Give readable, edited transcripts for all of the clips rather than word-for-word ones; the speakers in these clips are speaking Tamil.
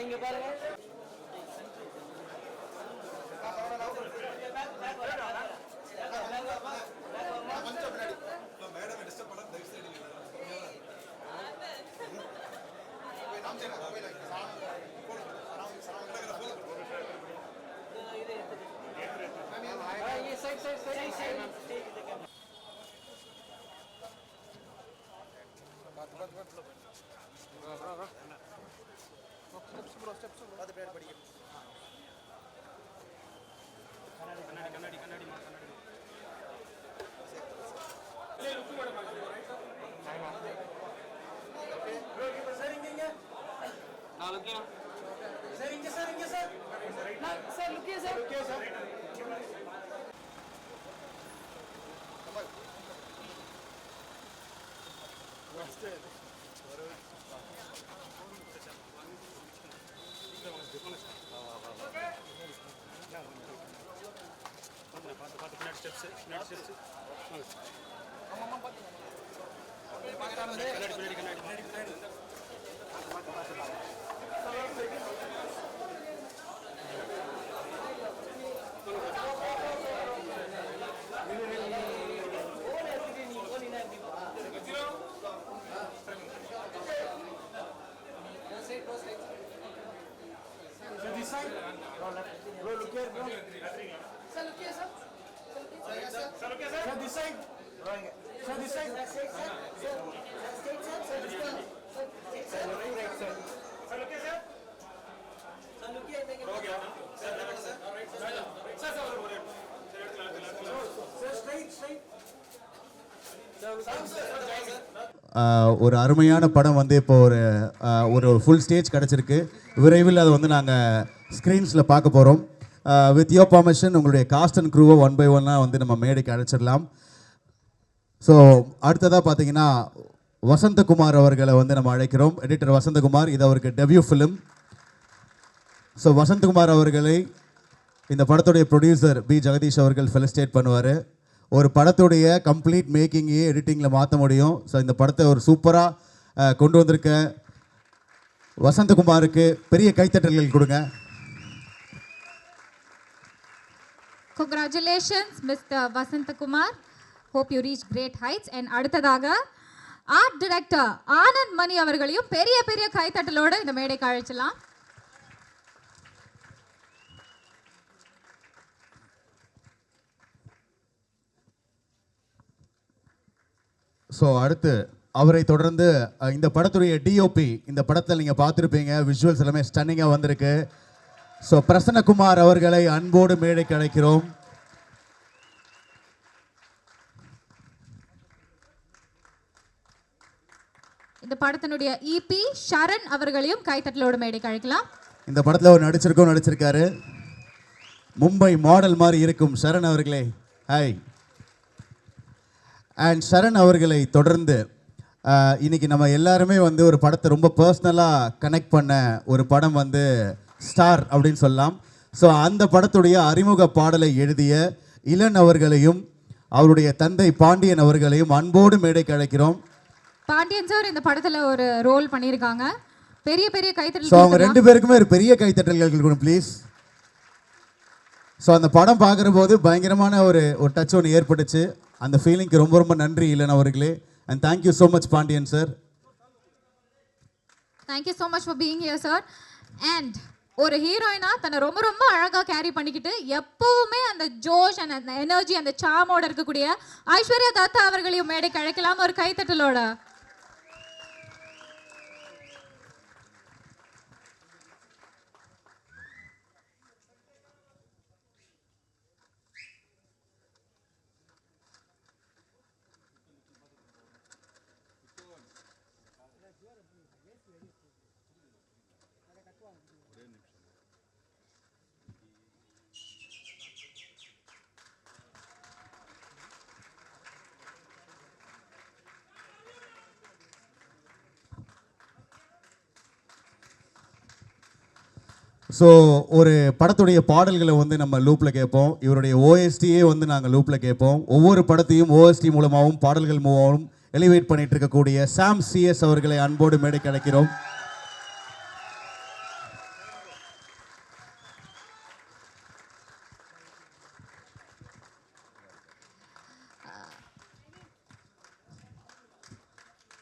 இங்க பாருங்க. ஒரு அருமையான படம் வந்து இப்போ ஒரு ஃபுல் ஸ்டேஜ் கிடச்சிருக்கு. விரைவில் அதை வந்து நாங்கள் ஸ்க்ரீன்ஸில் பார்க்க போகிறோம். வித் யோர் பர்மிஷன் உங்களுடைய காஸ்ட் அண்ட் க்ரூவை 1 by 1 வந்து நம்ம மேடைக்கு அழைச்சிடலாம். ஸோ அடுத்ததாக பார்த்தீங்கன்னா வசந்தகுமார் அவர்களை வந்து நம்ம அழைக்கிறோம். எடிட்டர் வசந்தகுமார், இது அவருக்கு டெபியூ ஃபிலிம். ஸோ வசந்தகுமார் அவர்களை இந்த படத்துடைய ப்ரொடியூசர் பி ஜெகதீஷ் அவர்கள் ஃபெலிசிட்டேட் பண்ணுவார். ஒரு படத்துடைய கம்ப்ளீட் மேக்கிங்கையே எடிட்டிங்கில் மாற்ற முடியும். ஸோ இந்த படத்தை ஒரு சூப்பராக கொண்டு வந்திருக்க வசந்தகுமாருக்கு பெரிய கைத்தட்டல்கள் கொடுங்க. Congratulations Mr. Vasantakumar. Hope you reach great heights. And அடுத்ததாக ஆர்ட் டைரக்டர் ஆனந்த் மணி அவர்களையும் பெரிய பெரிய கைத்தட்டலோடு இந்த மேடைக்கு அழைச்சலாம். ஸோ அடுத்து அவரை தொடர்ந்து இந்த படத்துடைய டிஓபி, இந்த படத்தில் நீங்கள் பார்த்துருப்பீங்க, விஷுவல்ஸ் எல்லாமே ஸ்டன்னிங்காக வந்திருக்கு. ஸோ பிரசன்னகுமார் அவர்களை அன்போடு மேடைக்கு அழைக்கிறோம். இந்த படத்தினுடைய இபி ஷரண் அவர்களையும் கைத்தட்டலோடு மேடைக்கு அழைக்கலாம். இந்த படத்தில் ஒரு நடிச்சிருக்காரு. மும்பை மாடல் மாதிரி இருக்கும் ஷரண் அவர்களே, ஹாய். அண்ட் ஷரண் அவர்களை தொடர்ந்து இன்றைக்கி நம்ம எல்லாருமே வந்து ஒரு படத்தை ரொம்ப பர்சனலாக கனெக்ட் பண்ண ஒரு படம் வந்து ஸ்டார் அப்படின்னு சொல்லலாம். ஸோ அந்த படத்துடைய அறிமுக பாடலை எழுதிய இளன் அவர்களையும் அவருடைய தந்தை பாண்டியன் அவர்களையும் அன்போடு மேடைக்கு அழைக்கிறோம். பாண்டியன் சார் இந்த படத்தில் ஒரு ரோல் பண்ணியிருக்காங்க. பெரிய பெரிய கைத்தட்டல். ஸோ அவங்க 2 பேருக்குமே ஒரு பெரிய கைத்தட்டல்கள் கொடுக்கணும் ப்ளீஸ். ஸோ அந்த படம் பார்க்குற போது பயங்கரமான ஒரு டச் ஒன்று ஏற்பட்டுச்சு. அந்த ஃபீலிங்க்கு ரொம்ப ரொம்ப நன்றி இளன் அவர்களே. And thank you so much Pandian sir. Thank you so much for being here sir. And ஒரு ஹீரோயினா தன்னை ரொம்ப ரொம்ப அழகாக கேரி பண்ணிக்கிட்டு எப்பவுமே அந்த ஜோஷ் அண்ட் அந்த எனர்ஜி அந்த சாமோட இருக்கக்கூடிய ஐஸ்வர்யா தத்தா அவர்களையும் மேடைக்கு அழைக்கலாம் ஒரு கைத்தட்டலோட. ஸோ ஒரு படத்துடைய பாடல்களை வந்து நம்ம லூப்பில் கேட்போம். இவருடைய ஓஎஸ்டியே வந்து நாங்கள் லூப்பில் கேட்போம். ஒவ்வொரு படத்தையும் ஓஎஸ்டி மூலமாகவும் பாடல்கள் மூலமாகவும் எலிவேட் பண்ணிட்டு இருக்கக்கூடிய சாம் சிஎஸ் அவர்களை அன்போடு மேடைக்கு அழைக்கிறோம்.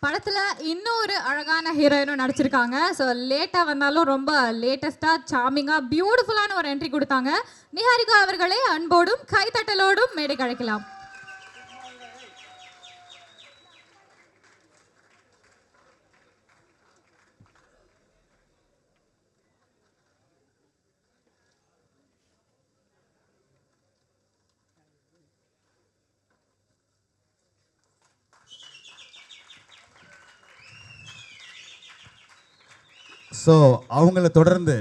படத்துல இன்னொரு அழகான ஹீரோயினும் நடிச்சிருக்காங்க. ஸோ லேட்டா வந்தாலும் ரொம்ப லேட்டஸ்டா சார்மிங்கா பியூட்டிஃபுல்லான ஒரு என்ட்ரி கொடுத்தாங்க. நிஹாரிகா அவர்களை அன்போடும் கைத்தட்டலோடும் மேடைக்கு அழைக்கலாம். ஸோ அவங்கள தொடர்ந்து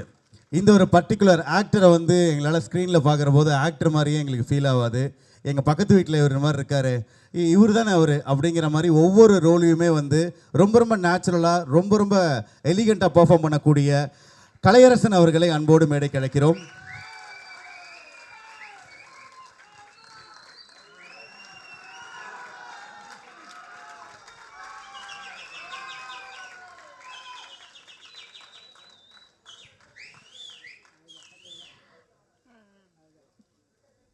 இந்த ஒரு பர்டிகுலர் ஆக்டரை வந்து எங்களால் ஸ்க்ரீனில் பார்க்குற போது ஆக்டர் மாதிரியே எங்களுக்கு ஃபீல் ஆகாது. எங்கள் பக்கத்து வீட்டில் இவர் மாதிரி இருக்கார், இவர் தானே அவர் அப்படிங்கிற மாதிரி ஒவ்வொரு ரோலையுமே வந்து ரொம்ப ரொம்ப நேச்சுரலாக ரொம்ப ரொம்ப எலிகண்ட்டாக பெர்ஃபார்ம் பண்ணக்கூடிய கலையரசன் அவர்களை அன்போடு மேடை கிடைக்கிறோம்.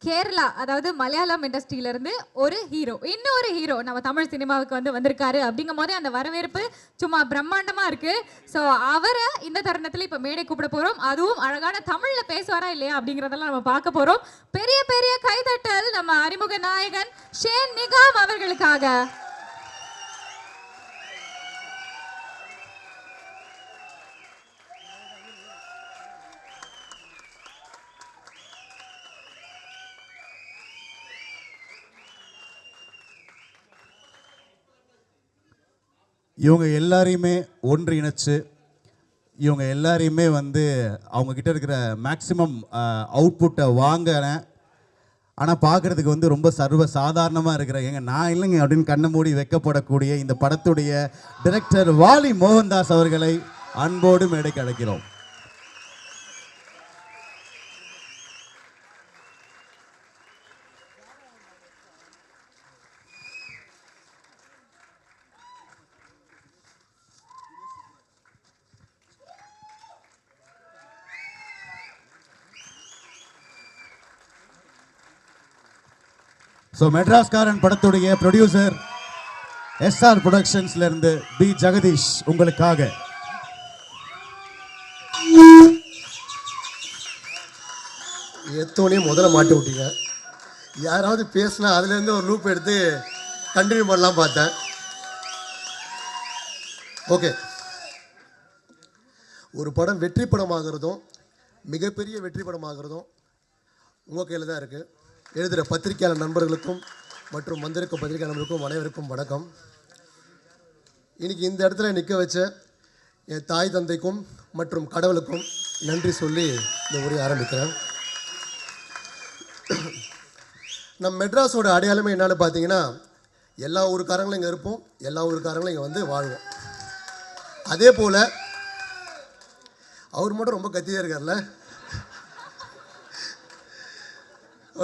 கேரளா, அதாவது மலையாளம் இண்டஸ்ட்ரியில இருந்து ஒரு ஹீரோ, இன்னொரு ஹீரோ நம்ம தமிழ் சினிமாவுக்கு வந்திருக்காரு அப்படிங்கும் போதே அந்த வரவேற்பு சும்மா பிரம்மாண்டமா இருக்கு. ஸோ அவரை இந்த தருணத்துல இப்ப மேடை கூப்பிட போறோம். அதுவும் அழகான தமிழ்ல பேசுவாரா இல்லையா அப்படிங்கறதெல்லாம் நம்ம பார்க்க போறோம். பெரிய பெரிய கைதட்டல் நம்ம அறிமுக நாயகன் ஷேன் நிகாம் அவர்களுக்காக. இவங்க எல்லாரையுமே ஒன்றிணைச்சு இவங்க எல்லாரையுமே வந்து அவங்கக்கிட்ட இருக்கிற மேக்ஸிமம் அவுட்புட்டை வாங்கினேன். ஆனால் பார்க்குறதுக்கு வந்து ரொம்ப சர்வ சாதாரணமாக இருக்கிற நான் இல்லைங்க அப்படின்னு கண்ணை மூடி வைக்கப்படக்கூடிய இந்த படத்துடைய டைரக்டர் வாலி மோகன்தாஸ் அவர்களை அன்போடு மேடைக்கு அழைக்கிறோம். ஸோ மெட்ராஸ்காரன் படத்துடைய ப்ரொடியூசர் SR ப்ரொடக்ஷன்ஸ்ல இருந்து பி ஜெகதீஷ் உங்களுக்காக. எத்தோனே முதல்ல மாட்டி விட்டீங்க. யாராவது பேசினா அதுலேருந்து ஒரு லூப் எடுத்து கண்டினியூ பண்ணலாம் பார்த்தேன். ஓகே, ஒரு படம் வெற்றி படமாகிறதும் மிகப்பெரிய வெற்றி படமாகிறதும் உங்கள் கையில் தான் இருக்குது. எழுதுகிற பத்திரிகையாளர் நண்பர்களுக்கும் மற்றும் வந்திருக்கும் பத்திரிகை நண்பர்களுக்கும் அனைவருக்கும் வணக்கம். இன்றைக்கி இந்த இடத்துல நிற்க வச்ச என் தாய் தந்தைக்கும் மற்றும் கடவுளுக்கும் நன்றி சொல்லி இந்த உரையை ஆரம்பிக்கிறேன். நம்ம மெட்ராஸோட அடையாளமே என்னன்னு பார்த்தீங்கன்னா, எல்லா ஊருக்காரங்களும் இங்கே இருப்போம், எல்லா ஊருக்காரங்களும் இங்கே வந்து வாழ்வோம். அதே போல் அவர் மட்டும் ரொம்ப கத்தியாக இருக்கார்ல.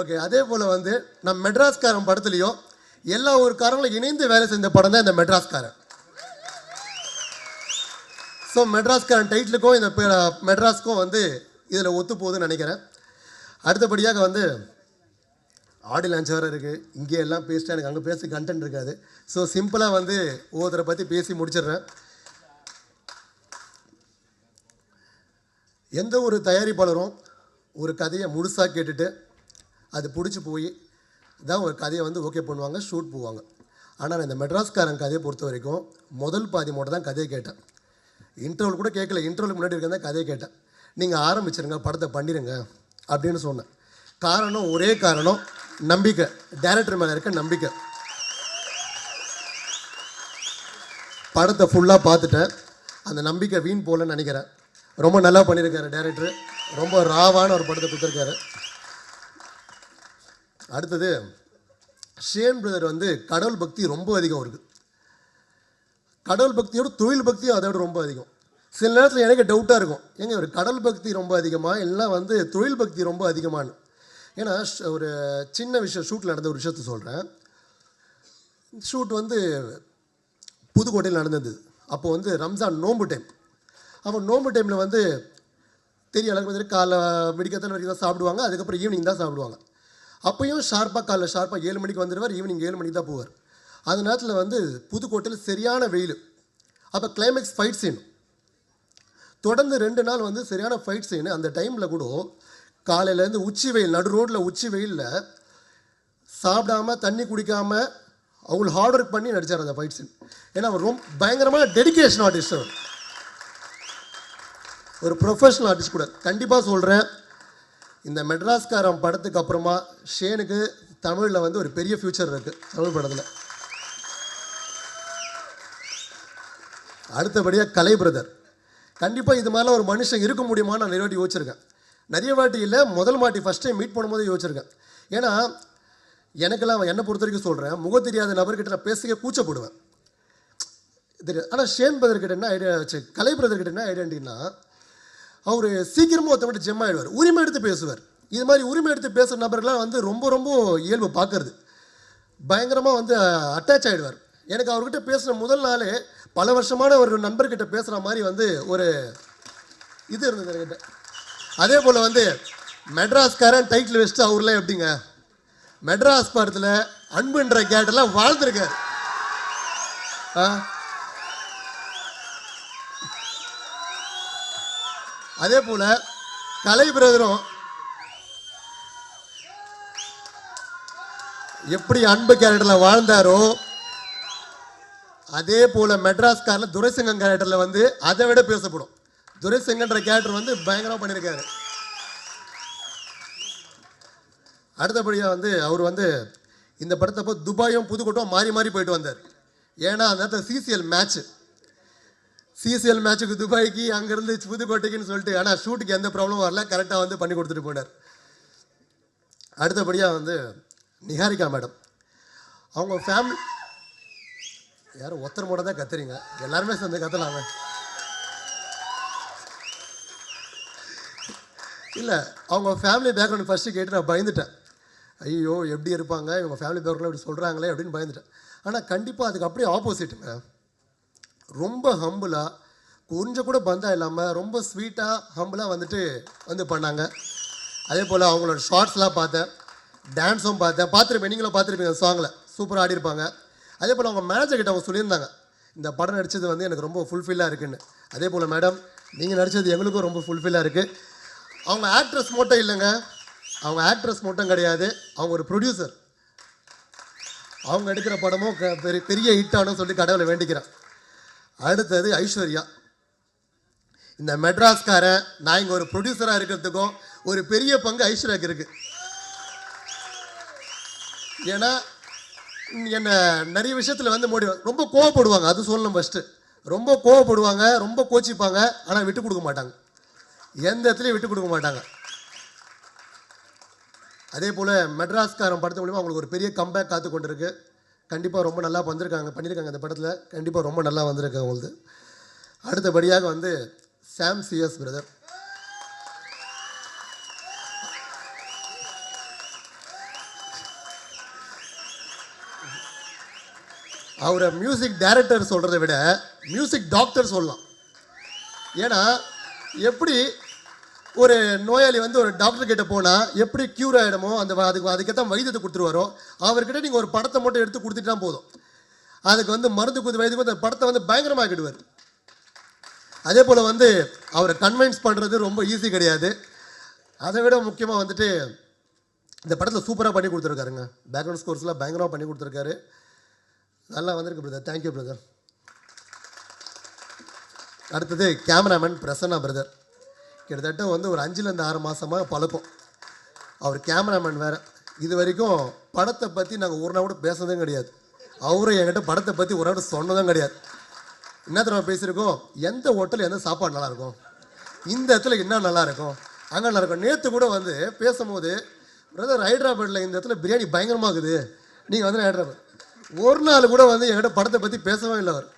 ஓகே, அதே போல் வந்து நம்ம மெட்ராஸ்காரன் படத்துலையும் எல்லா ஊருக்காரங்களும் இணைந்து வேலை செஞ்ச படம் தான் இந்த மெட்ராஸ்காரன். ஸோ மெட்ராஸ்காரன் டைட்டிலுக்கும் இந்த மெட்ராஸ்க்கும் வந்து இதில் ஒத்து போகுதுன்னு நினைக்கிறேன். அடுத்தபடியாக வந்து ஆடியோ லான்ச் வேறு இருக்குது. இங்கே எல்லாம் பேசிட்டா எனக்கு அங்கே பேசி கண்டென்ட் இருக்காது. ஸோ சிம்பிளாக வந்து ஒவ்வொருத்தரை பற்றி பேசி முடிச்சிடுறேன். எந்த ஒரு தயாரிப்பாளரும் ஒரு கதையை முழுசாக கேட்டுட்டு அது பிடிச்சி போய் தான் ஒரு கதையை வந்து ஓகே பண்ணுவாங்க, ஷூட் போவாங்க. ஆனால் இந்த மெட்ராஸ்காரன் கதையை பொறுத்த வரைக்கும் முதல் பாதி மட்டும் தான் கதையை கேட்டேன். இன்டர்வல் கூட கேட்கல, இன்டர்வலுக்கு முன்னாடி இருக்கிறத கதையை கேட்டேன். நீங்கள் ஆரம்பிச்சிருங்க, படத்தை பண்ணிடுங்க அப்படின்னு சொன்னேன். காரணம், ஒரே காரணம், நம்பிக்கை. டைரக்டர் மேலே இருக்க நம்பிக்கை. படத்தை ஃபுல்லாக பார்த்துட்டேன், அந்த நம்பிக்கை வீண் போகலன்னு நினைக்கிறேன். ரொம்ப நல்லா பண்ணியிருக்காரு டைரக்டர், ரொம்ப ராவான ஒரு படத்தை கொடுத்துருக்காரு. அடுத்தது ஷேன் பிரதர் வந்து கடவுள் பக்தி ரொம்ப அதிகம் இருக்குது. கடவுள் பக்தியோட தொழில் பக்தியும் அதை விட ரொம்ப அதிகம். சில நேரத்தில் எனக்கு டவுட்டாக இருக்கும், ஏங்க ஒரு கடவுள் பக்தி ரொம்ப அதிகமாக இல்லை வந்து தொழில் பக்தி ரொம்ப அதிகமானு. ஏன்னா ஒரு சின்ன விஷயம், ஷூட்டில் நடந்த ஒரு விஷயத்த சொல்கிறேன். ஷூட் வந்து புதுக்கோட்டையில் நடந்தது. அப்போ வந்து ரம்ஜான் நோம்பு டைம். அப்போ நோம்பு டைமில் வந்து தெரிய அளவுக்கு வந்து காலைல வெடிக்கத்தான வரைக்கும் தான் சாப்பிடுவாங்க, அதுக்கப்புறம் ஈவினிங் தான் சாப்பிடுவாங்க. அப்போயும் ஷார்ப்பாக காலைல ஷார்ப்பாக 7 மணிக்கு வந்துடுவார், ஈவினிங் 7 மணிக்கு தான் போவார். அந்த நேரத்தில் வந்து புதுக்கோட்டையில் சரியான வெயில். அப்போ கிளைமேக்ஸ் ஃபைட் சீன் தொடர்ந்து 2 நாள் வந்து சரியான ஃபைட் சீனு. அந்த டைமில் கூட காலையிலேருந்து உச்சி வெயில், நடு ரோட்டில் உச்சி வெயிலில் சாப்பிடாம தண்ணி குடிக்காமல் அவ்வளோ ஹார்ட் ஒர்க் பண்ணி நடித்தார் அந்த ஃபைட் சீன். ஏன்னா அவர் ரொம்ப பயங்கரமான டெடிகேஷன் ஆர்டிஸ்ட். அவர் ஒரு ப்ரொஃபஷனல் ஆர்டிஸ்ட் கூட. கண்டிப்பாக சொல்கிறேன், இந்த மெட்ராஸ்காரன் படத்துக்கு அப்புறமா ஷேனுக்கு தமிழில் வந்து ஒரு பெரிய ஃப்யூச்சர் இருக்குது தமிழ் படத்தில். அடுத்தபடியாக கலை பிரதர். கண்டிப்பாக இது மாதிரிலாம் ஒரு மனுஷன் இருக்க முடியுமான்னு நான் நிறைய வாட்டி யோசிச்சிருக்கேன். நிறைய வாட்டி இல்லை, முதல் வாட்டி ஃபஸ்ட் டைம் மீட் பண்ணும்போது யோசிச்சிருக்கேன். ஏன்னா எனக்கெல்லாம் என்னை பொறுத்த வரைக்கும் சொல்கிறேன், முகம் தெரியாத நபர்கிட்ட நான் பேசிக்க கூச்சப்படுவேன் தெரியாது. ஆனால் ஷேன் பிரதர்கிட்ட என்ன ஐடியா வச்சு, கலை பிரதர்கிட்ட என்ன ஐடியாட்டின்னா, அவர் சீக்கிரமாக ஒருத்தவங்க ஜெம் ஆகிடுவார், உரிமை எடுத்து பேசுவார். இது மாதிரி உரிமை எடுத்து பேசுகிற நபர்கள்லாம் வந்து ரொம்ப ரொம்ப இயல்பு பார்க்கறது, பயங்கரமாக வந்து அட்டாச் ஆகிடுவார். எனக்கு அவர்கிட்ட பேசுகிற முதல் நாளே பல வருஷமான ஒரு நண்பர்கிட்ட பேசுகிற மாதிரி வந்து ஒரு இது இருந்தது என்கிட்ட. அதே போல் வந்து மெட்ராஸ்காரன் டைட்டில் வச்சுட்டு அவர்லாம் எப்படிங்க மெட்ராஸ் படத்தில் அன்புன்ற கேட்டெல்லாம் வாழ்ந்துருக்கார். அதே போல் கலை பிரதரும் எப்படி அன்பு கேரக்டரில் வாழ்ந்தாரோ அதே போல் மெட்ராஸ்காரில் துரைசிங்கம் கேரக்டரில் வந்து அதை விட பேசப்படும். துரைசிங்கன்ற கேரக்டர் வந்து பயங்கரமாக பண்ணியிருக்காரு. அடுத்தபடியாக வந்து அவர் வந்து இந்த படத்தப்போ துபாயும் புதுக்கோட்டம் மாறி மாறி போயிட்டு வந்தார். ஏன்னா அந்த நேரத்தில் சிசிஎல் மேட்சுக்கு துபாய்க்கு அங்கேருந்து புதுக்கோட்டைக்குன்னு சொல்லிட்டு, ஆனால் ஷூட்டுக்கு எந்த ப்ராப்ளமும் வரல, கரெக்டாக வந்து பண்ணி கொடுத்துட்டு போனார். அடுத்தபடியாக வந்து நிஹாரிகா மேடம், அவங்க ஃபேமிலி யாரும் ஒருத்தர் மட்டும் தான் கத்துறீங்க, எல்லாருமே சேர்ந்து கத்தலாங்க. இல்லை, அவங்க ஃபேமிலி பேக்ரவுண்ட் ஃபஸ்ட்டு கேட்டு நான் பயந்துட்டேன். ஐயோ எப்படி இருப்பாங்க இவங்க ஃபேமிலி பேக்ரவுண்டில் இப்படி சொல்கிறாங்களே அப்படின்னு பயந்துட்டேன். ஆனால் கண்டிப்பாக அதுக்கு அப்படியே ஆப்போசிட்டுங்க. ரொம்ப ஹம்புளாக, கொஞ்சம் கூட பந்தா இல்லாமல் ரொம்ப ஸ்வீட்டாக ஹம்புளாக வந்து பண்ணாங்க. அதே போல் அவங்களோட ஷார்ட்ஸ்லாம் பார்த்தேன், டான்ஸும் பார்த்துருப்பேன், நீங்களும் பார்த்துருப்பீங்க. சாங்கில் சூப்பராக ஆடிருப்பாங்க. அதே போல் அவங்க மேனேஜர்கிட்ட அவங்க சொல்லியிருந்தாங்க, இந்த படம் நடித்தது வந்து எனக்கு ரொம்ப ஃபுல்ஃபில்லாக இருக்குன்னு. அதே போல் மேடம் நீங்கள் நடித்தது எங்களுக்கும் ரொம்ப ஃபுல்ஃபில்லாக இருக்குது. அவங்க ஆக்ட்ரஸ் மட்டும் இல்லைங்க, அவங்க ஆக்ட்ரஸ் மட்டும் கிடையாது, அவங்க ஒரு ப்ரொடியூசர். அவங்க எடுக்கிற படமும் பெரிய ஹிட் ஆகணும்னு சொல்லி கடவுளை வேண்டிக்கிறேன். அடுத்தது ஐஸ்வர்யா. இந்த மெட்ராஸ்காரன் நான் இங்கே ஒரு ப்ரொடியூசராக இருக்கிறதுக்கும் ஒரு பெரிய பங்கு ஐஸ்வர்யாவுக்கு இருக்குது. ஏன்னா என்னை நிறைய விஷயத்தில் வந்து ரொம்ப கோவப்படுவாங்க, அது சொல்லணும் ஃபஸ்ட்டு. ரொம்ப கோவப்படுவாங்க, ரொம்ப கோச்சிப்பாங்க, ஆனால் விட்டு கொடுக்க மாட்டாங்க, எந்த இடத்துலையும் விட்டு கொடுக்க மாட்டாங்க. அதே போல் மெட்ராஸ்காரன் படத்து மூலிமா அவங்களுக்கு ஒரு பெரிய கம்பேக் காத்து கொண்டு இருக்கு. கண்டிப்பாக ரொம்ப நல்லா பண்ணியிருக்காங்க இந்த படத்தில், கண்டிப்பாக ரொம்ப நல்லா வந்திருக்கு அவங்களுக்கு. அடுத்தபடியாக வந்து சாம் சிஎஸ் பிரதர். அவரை மியூசிக் டைரக்டர் சொல்கிறத விட மியூசிக் டாக்டர் சொல்லலாம். ஏன்னா எப்படி ஒரு நோயாளி வந்து ஒரு டாக்டர் கிட்ட போனால் எப்படி க்யூர் ஆகிடுமோ அதுக்கேற்ற வைத்தியத்தை கொடுத்துருவாரோ, அவர்கிட்ட நீங்கள் ஒரு படத்தை மட்டும் எடுத்து கொடுத்துட்டா போதும், அதுக்கு வந்து மருந்து கொடுத்து வைத்தியம் அந்த படத்தை வந்து பயங்கரமாக்கிடுவார். அதே போல் வந்து அவரை கன்வின்ஸ் பண்ணுறது ரொம்ப ஈஸி கிடையாது. அதை விட முக்கியமாக வந்துட்டு இந்த படத்தில் சூப்பராக பண்ணி கொடுத்துருக்காருங்க. பேக்ரவுண்ட் ஸ்கோர்ஸ்லாம் பயங்கரமாக பண்ணி கொடுத்துருக்காரு, நல்லா வந்திருக்கு பிரதர். Thank you brother. அடுத்தது கேமராமேன் பிரசன்னா பிரதர். கிட்டத்தட்ட வந்து ஒரு 5லேருந்து 6 மாதமாக பழக்கம். அவர் கேமராமேன் வேறு. இது வரைக்கும் படத்தை பற்றி நாங்கள் ஒரு நாள் கூட பேசுனதும் கிடையாது. அவரும் என்கிட்ட படத்தை பற்றி ஒரு நாள் சொன்னதும் கிடையாது. என்ன தடவை பேசியிருக்கோம், எந்த ஹோட்டலில் எந்த சாப்பாடு நல்லாயிருக்கும், இந்த இடத்துல என்ன நல்லாயிருக்கும், அங்கே நல்லாயிருக்கும். நேற்று கூட வந்து பேசும்போது, பிரதர் ஹைதராபாத்தில் இந்த இடத்துல பிரியாணி பயங்கரமாகுது, நீங்கள் வந்து ஹைதராபாத். ஒரு நாள் கூட வந்து என்கிட்ட படத்தை பற்றி பேசவே இல்லை அவர்.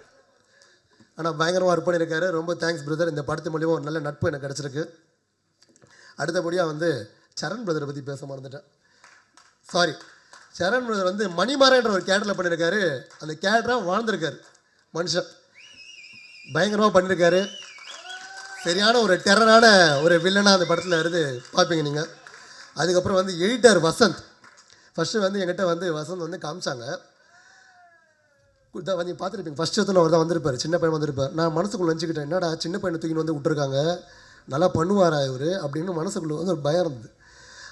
ஆனால் பயங்கரமாக ஒர்க் பண்ணியிருக்காரு. ரொம்ப தேங்க்ஸ் பிரதர். இந்த படத்து மூலிமா ஒரு நல்ல நட்பு எனக்கு கிடச்சிருக்கு. அடுத்தபடியாக வந்து சரண் பிரதரை பற்றி பேச மறந்துட்டேன், சாரி. சரண் பிரதர் வந்து மணிமாறன்ற ஒரு கேரக்டரில் பண்ணியிருக்காரு. அந்த கேரக்டராக வாழ்ந்திருக்காரு மனுஷன், பயங்கரமாக பண்ணியிருக்காரு. சரியான ஒரு டெரரான ஒரு வில்லனாக அந்த படத்தில் இருந்து பார்ப்பீங்க நீங்கள். அதுக்கப்புறம் வந்து எடிட்டர் வசந்த். ஃபஸ்ட்டு வந்து என்கிட்ட வந்து வசந்த் வந்து காமிச்சாங்க. நீங்கள் பார்த்துருப்பீங்க ஃபஸ்ட் இடத்துல அவர் தான் வந்திருப்பார், சின்ன பையன் வந்திருப்பார். நான் மனசுக்குள்ளே நினச்சிக்கிட்டேன், என்னடா சின்ன பையனை தூக்கின்னு வந்து விட்டுருக்காங்க, நல்லா பண்ணுவாரா இவர் அப்படின்னு மனசுக்குள்ளே வந்து ஒரு பயம் இருந்தது.